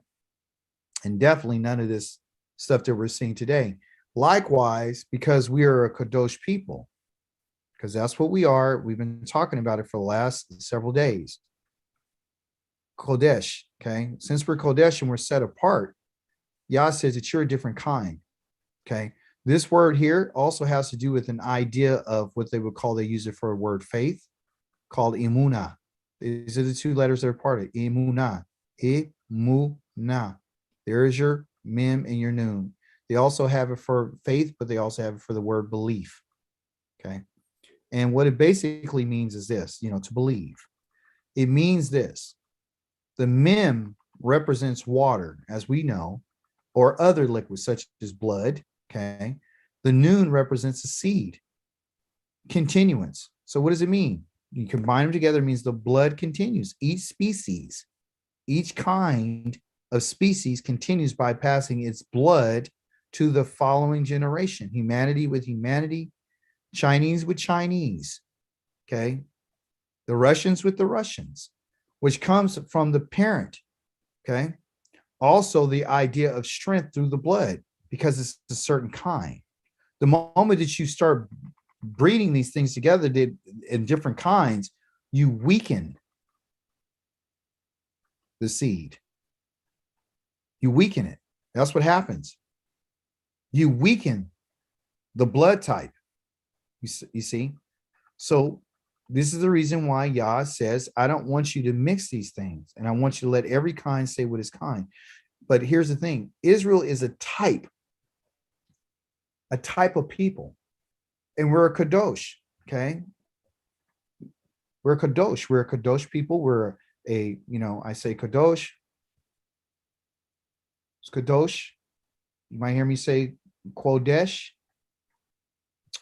And definitely none of this stuff that we're seeing today. Likewise, because we are a Kadosh people, because that's what we are. We've been talking about it for the last several days. Kodesh. Okay. Since we're Kodesh and we're set apart, Yah says that you're a different kind. Okay. This word here also has to do with an idea of what they would call, they use it for a word faith, called emunah. These are the two letters that are part of it. Emunah. Emunah. There is your mem and your noon. They also have it for faith, but they also have it for the word belief. Okay. And what it basically means is this, to believe. It means this. The mem represents water, as we know, or other liquids such as blood. Okay. The noon represents a seed. Continuance. So what does it mean? You combine them together, it means the blood continues. Each species, each kind of species continues by passing its blood to the following generation. Humanity with humanity, Chinese with Chinese. Okay. The Russians with the Russians, which comes from the parent. Okay. Also the idea of strength through the blood, because it's a certain kind. The moment that you start breeding these things together in different kinds, you weaken the seed. You weaken it. That's what happens. You weaken the blood type. You see? So this is the reason why Yah says, I don't want you to mix these things, and I want you to let every kind say what is kind. But here's the thing. Israel is a type of people, and we're a kadosh. Okay. We're a kadosh. We're a kadosh people. We're I say kadosh. It's kadosh. You might hear me say kodesh.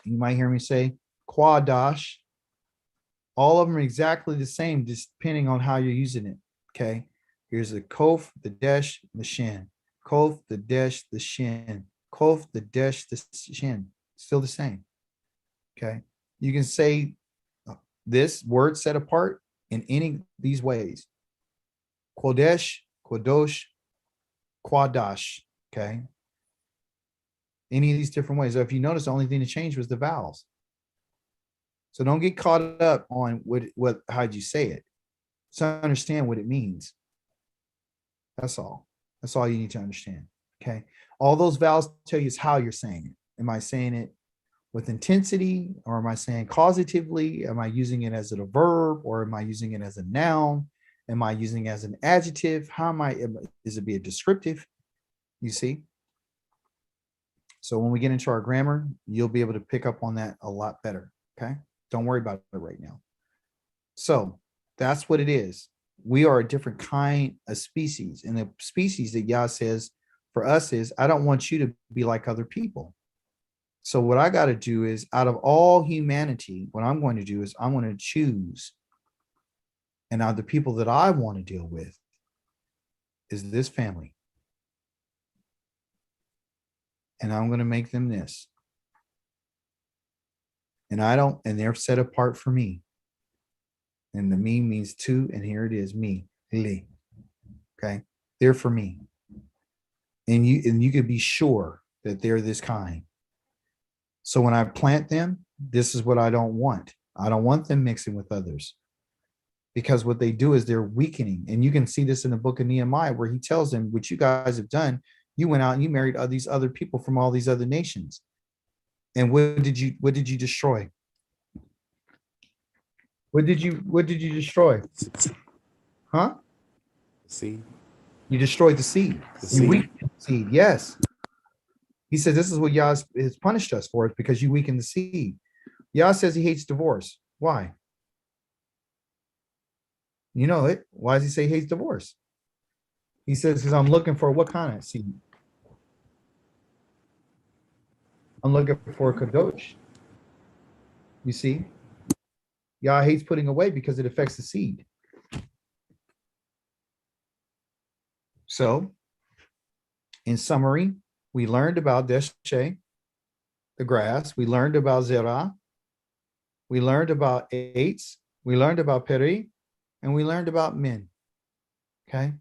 You might hear me say quadash. All of them are exactly the same, just depending on how you're using it. Okay. Here's the kof, the dash, the shin. Kof, the dash, the shin. Kof, the dash, the shin. Still the same. Okay. You can say this word set apart in any of these ways. Kodesh, Kodosh, Quadash. Okay. Any of these different ways. So if you notice, the only thing that changed was the vowels. So don't get caught up on how'd you say it. So understand what it means. That's all. That's all you need to understand. Okay. All those vowels tell you is how you're saying it. Am I saying it with intensity, or am I saying causatively? Am I using it as a verb, or am I using it as a noun? Am I using it as an adjective? Is it be a descriptive? You see? So when we get into our grammar, you'll be able to pick up on that a lot better. Okay. Don't worry about it right now. So that's what it is. We are a different kind of species. And the species that Yah says for us is, I don't want you to be like other people. So what I got to do is, out of all humanity, what I'm going to do is I'm going to choose. And now the people that I want to deal with is this family. And I'm going to make them this. And they're set apart for me. And the me means two, and here it is, me, li. Okay, they're for me. And you could be sure that they're this kind. So when I plant them, this is what I don't want. I don't want them mixing with others. Because what they do is they're weakening. And you can see this in the book of Nehemiah, where he tells them, what you guys have done, you went out and you married all these other people from all these other nations. And what did you destroy? What did you destroy? Huh? See? You destroyed the seed. The You seed. weakened the seed. Yes. He said, this is what Yah has punished us for, because you weakened the seed. Yah says he hates divorce. Why? You know it. Why does he say he hates divorce? He says, because I'm looking for what kind of seed? I'm looking for a kadosh. You see? Yah hates putting away because it affects the seed. So, in summary, we learned about Deshe, the grass. We learned about Zerah. We learned about Eitz. We learned about Peri. And we learned about Min. Okay?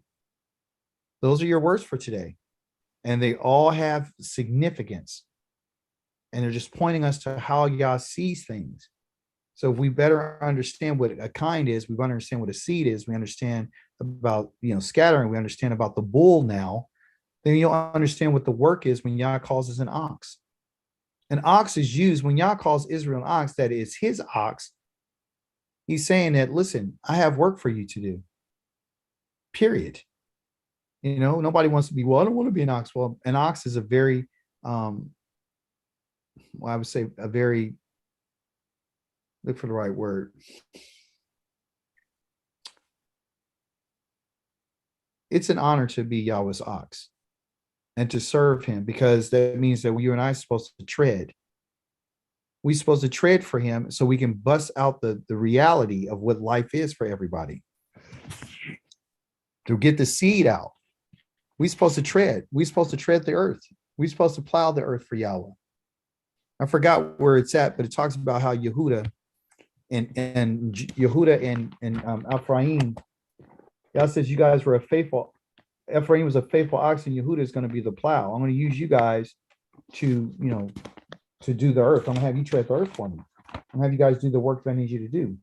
Those are your words for today. And they all have significance. And they're just pointing us to how Yah sees things. So if we better understand what a kind is, we understand what a seed is, we understand about, scattering, we understand about the bull now, then you'll understand what the work is when Yah calls us an ox. An ox is used when Yah calls Israel an ox, that is his ox. He's saying that, listen, I have work for you to do. Period. Nobody wants to be, well, I don't want to be an ox. Well, an ox is a very, I would say a very, look for the right word. It's an honor to be Yahweh's ox and to serve him, because that means that you and I are supposed to tread. We're supposed to tread for him so we can bust out the reality of what life is for everybody. To get the seed out. We're supposed to tread. We're supposed to tread the earth. We're supposed to plow the earth for Yahweh. I forgot where it's at, but it talks about how Yehuda and Yehuda and Ephraim, Yah says you guys were a faithful, Ephraim was a faithful ox, and Yehuda is going to be the plow. I'm going to use you guys to do the earth. I'm gonna have you tread the earth for me. I'm gonna have you guys do the work that I need you to do.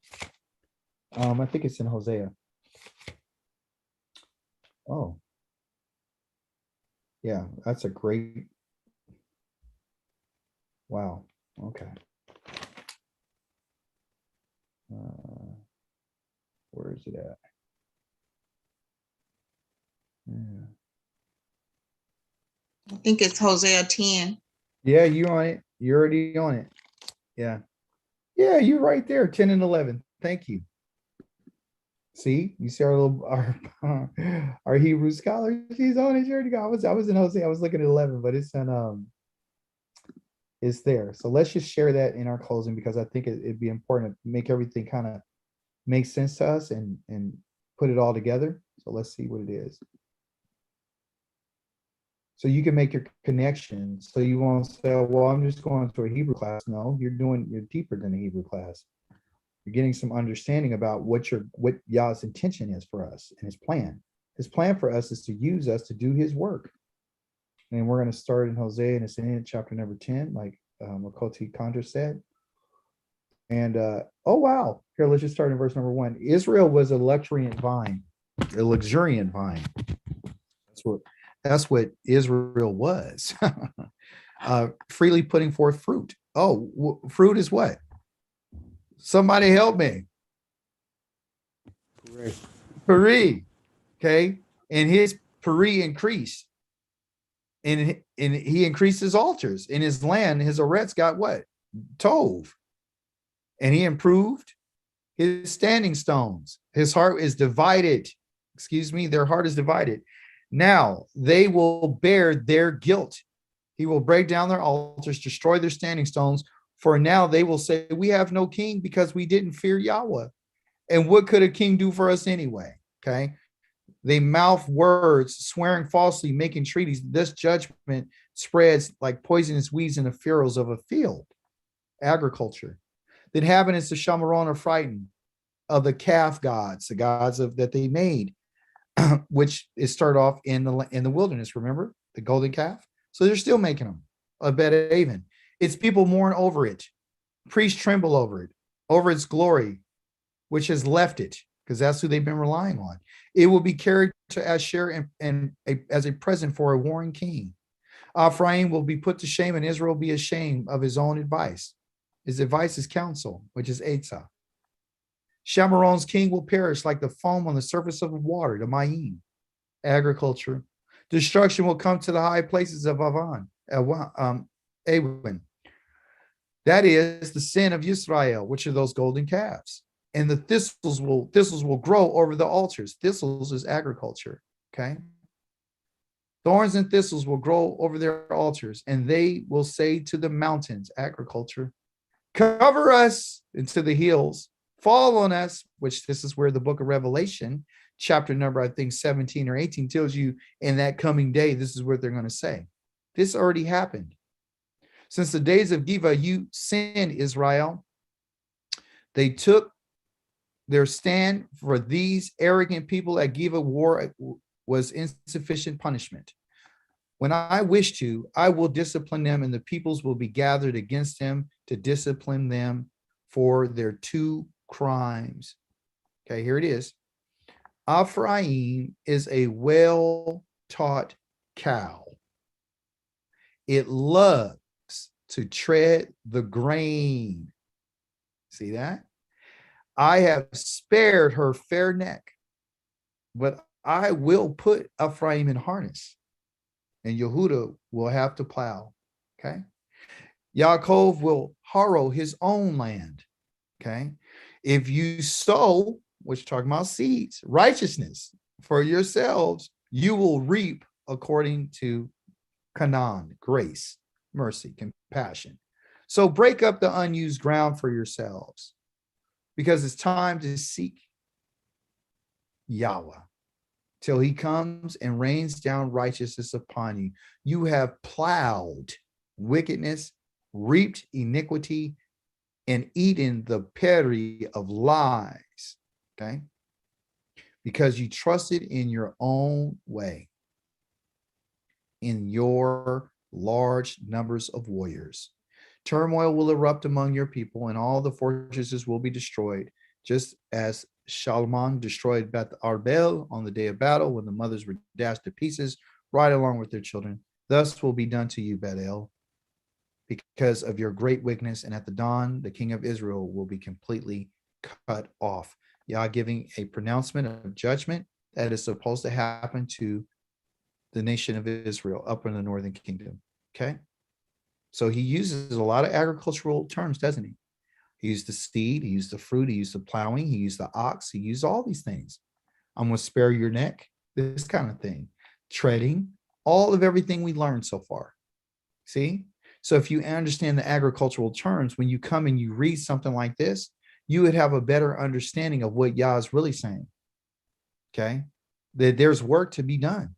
I think it's in Hosea. Oh. Yeah, that's a great. Wow. Okay. Where is it at? Yeah. I think it's Hosea 10. Yeah, you're on it. You're already on it. Yeah. Yeah, you're right there. 10 and 11. Thank you. See, you see our Hebrew scholar. She's on it. She already got. I was in Hosea. I was looking at 11, but it's in it's there. So let's just share that in our closing, because I think it'd be important to make everything kind of make sense to us and put it all together. So let's see what it is. So you can make your connection. So you won't say, well, I'm just going to a Hebrew class. No, you're deeper than a Hebrew class. You're getting some understanding about what Yah's intention is for us and his plan. His plan for us is to use us to do his work. And we're going to start in Hosea, and it's in chapter number 10, like Makoti Kandra said. And oh wow, here, let's just start in verse number 1. Israel was a luxuriant vine. That's what Israel was. Freely putting forth fruit. Oh, fruit is what? Somebody help me. Peri. Okay. And his Peri increased. And he increased his altars. In his land, his arets got what? Tov. And he improved. his standing stones. His heart is divided. Excuse me, their heart is divided. Now they will bear their guilt. He will break down their altars, destroy their standing stones. For now they will say, we have no king because we didn't fear Yahweh. And what could a king do for us anyway? Okay. They mouth words, swearing falsely, making treaties. This judgment spreads like poisonous weeds in the furrows of a field. Agriculture. The inhabitants of Shamaron are frightened of the calf gods, the gods of that they made, which is start off in the wilderness. Remember the golden calf? So they're still making them a Bet Aven. Its people mourn over it. Priests tremble over its glory, which has left it, because that's who they've been relying on. It will be carried to Asher as a present for a warring king. Ephraim will be put to shame, and Israel will be ashamed of his own advice. His advice is counsel, which is Eitzah. Shamaron's king will perish like the foam on the surface of the water, the Mayim. Agriculture. Destruction will come to the high places of Awan. That is the sin of Israel, which are those golden calves. And the thistles will grow over the altars. Thistles is agriculture. Okay. Thorns and thistles will grow over their altars, and they will say to the mountains, agriculture, cover us into the hills, fall on us, which this is where the book of Revelation, chapter number, I think 17 or 18, tells you in that coming day, this is what they're going to say. This already happened. Since the days of Giva, you sinned, Israel. They took their stand for these arrogant people at Giva. War was insufficient punishment. When I wish to, I will discipline them, and the peoples will be gathered against them to discipline them for their two crimes. Okay, here it is. Ephraim is a well-taught cow. It loves to tread the grain. See that? I have spared her fair neck, but I will put Ephraim in harness, and Yehuda will have to plow. Okay. Yaakov will harrow his own land. Okay. If you sow, which talking about seeds, righteousness for yourselves, you will reap according to Canaan, grace, mercy, compassion. So break up the unused ground for yourselves, because it's time to seek Yahweh till he comes and rains down righteousness upon you. You have plowed wickedness, reaped iniquity, and eaten the peri of lies. Okay? Because you trusted in your own way, in your large numbers of warriors. Turmoil will erupt among your people, and all the fortresses will be destroyed, just as Shalman destroyed Beth Arbel on the day of battle, when the mothers were dashed to pieces, right along with their children. Thus will be done to you, Bethel, because of your great wickedness. And at the dawn, the king of Israel will be completely cut off. Yah giving a pronouncement of judgment that is supposed to happen to the nation of Israel up in the northern kingdom. Okay. So he uses a lot of agricultural terms, doesn't he? He used the seed, he used the fruit, he used the plowing, he used the ox, he used all these things. I'm going to spare your neck, this kind of thing. Treading, all of everything we learned so far. See? So if you understand the agricultural terms, when you come and you read something like this, you would have a better understanding of what Yah is really saying. Okay? That there's work to be done.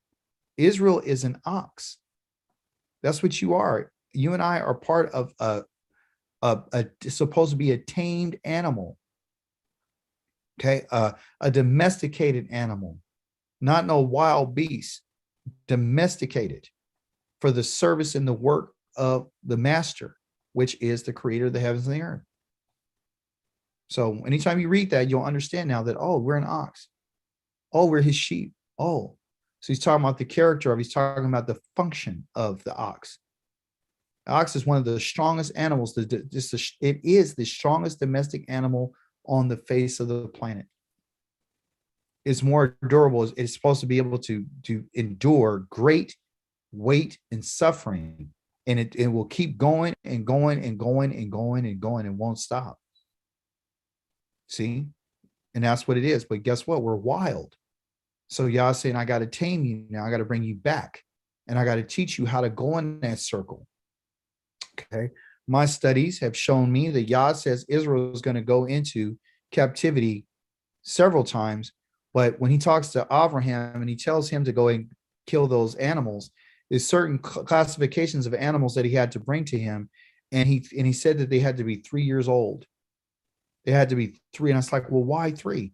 Israel is an ox. That's what you are. You and I are part of a supposed to be a tamed animal. Okay, a domesticated animal, not no wild beast, domesticated for the service and the work of the master, which is the creator of the heavens and the earth. So anytime you read that, you'll understand now that, oh, we're an ox. Oh, we're his sheep. Oh, so he's talking about the character of, he's talking about the function of the ox. The ox is one of the strongest animals. It is the strongest domestic animal on the face of the planet. It's more durable. It's supposed to be able to endure great weight and suffering. And it will keep going and going and going and going and going and won't stop. See? And that's what it is. But guess what? We're wild. So Yah saying, I got to tame you now. I got to bring you back. And I got to teach you how to go in that circle. Okay. My studies have shown me that Yah says Israel is going to go into captivity several times. But when he talks to Abraham and he tells him to go and kill those animals, there's certain classifications of animals that he had to bring to him. And he said that they had to be 3 years old. They had to be 3. And I was like, well, why 3?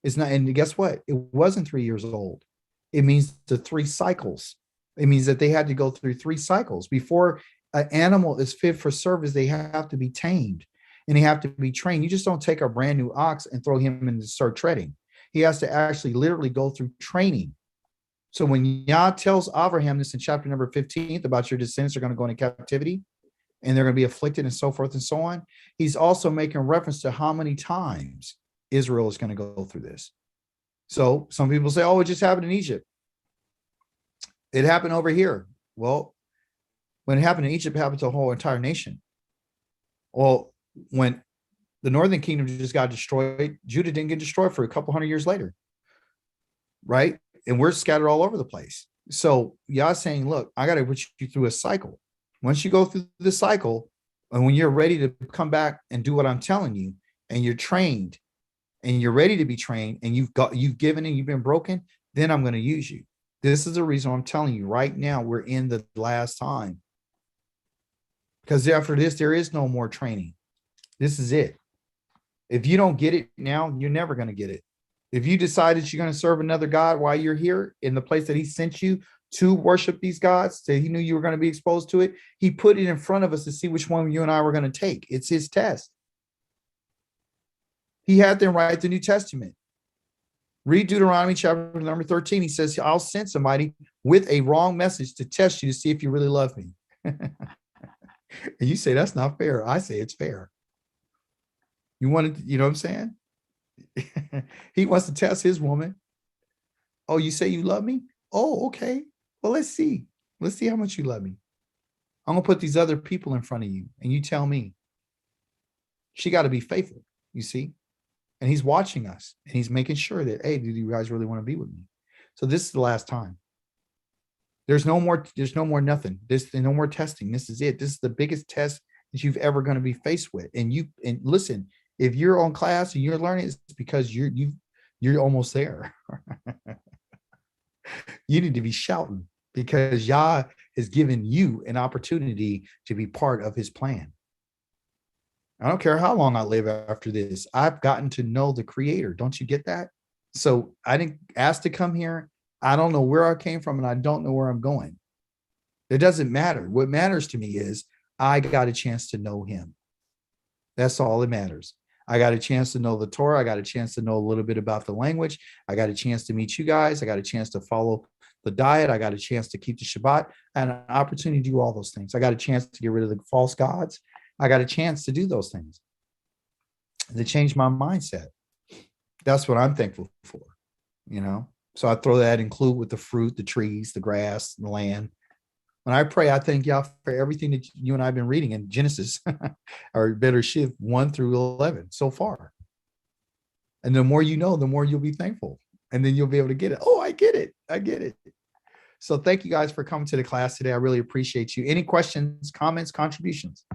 It's not, and guess what? It wasn't 3 years old. It means the 3 cycles. It means that they had to go through 3 cycles before an animal is fit for service. They have to be tamed and they have to be trained. You just don't take a brand new ox and throw him in to start treading. He has to actually literally go through training. So when Yah tells Abraham this in chapter number 15 about your descendants are going to go into captivity and they're going to be afflicted and so forth and so on, he's also making reference to how many times Israel is going to go through this. So some people say, oh, it just happened in Egypt. It happened over here. Well, when it happened in Egypt, it happened to the whole entire nation. Well, when the northern kingdom just got destroyed, Judah didn't get destroyed for a couple hundred years later. Right? And we're scattered all over the place. So Yah's saying, look, I got to put you through a cycle. Once you go through the cycle, and when you're ready to come back and do what I'm telling you, and you're trained, and you're ready to be trained, and you've given and you've been broken, then I'm going to use you. This is the reason I'm telling you right now, we're in the last time. Because after this, there is no more training. This is it. If you don't get it now, you're never going to get it. If you decide that you're going to serve another God while you're here in the place that he sent you to worship these gods, that he knew you were going to be exposed to it, he put it in front of us to see which one you and I were going to take. It's his test. He had them write the New Testament. Read Deuteronomy chapter number 13. He says, I'll send somebody with a wrong message to test you to see if you really love me. And you say, that's not fair. I say it's fair. You want to, you know what I'm saying? He wants to test his woman. Oh, you say you love me? Oh, okay. Well, let's see. Let's see how much you love me. I'm going to put these other people in front of you and you tell me. She got to be faithful, you see? And he's watching us and he's making sure that, hey, do you guys really want to be with me? So this is the last time. There's no more nothing. There's no more testing. This is it. This is the biggest test that you've ever going to be faced with. And listen, if you're on class and you're learning, it's because you're almost there. You need to be shouting because Yah has given you an opportunity to be part of his plan. I don't care how long I live after this. I've gotten to know the creator. Don't you get that? So I didn't ask to come here. I don't know where I came from and I don't know where I'm going. It doesn't matter. What matters to me is I got a chance to know him. That's all that matters. I got a chance to know the Torah. I got a chance to know a little bit about the language. I got a chance to meet you guys. I got a chance to follow the diet. I got a chance to keep the Shabbat. I had an opportunity to do all those things. I got a chance to get rid of the false gods. I got a chance to do those things, to change my mindset. That's what I'm thankful for, you know? So I throw that include with the fruit, the trees, the grass, the land. When I pray, I thank y'all for everything that you and I have been reading in Genesis, or better shift 1 through 11 so far. And the more you know, the more you'll be thankful. And then you'll be able to get it. Oh, I get it. I get it. So thank you guys for coming to the class today. I really appreciate you. Any questions, comments, contributions?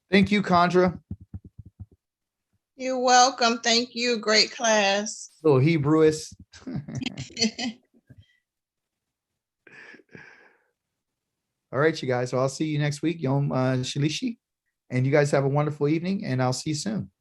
Thank you, Condra. You're welcome. Thank you. Great class. Little Hebrewist. All right, you guys. So I'll see you next week, Yom Shalishi. And you guys have a wonderful evening, and I'll see you soon.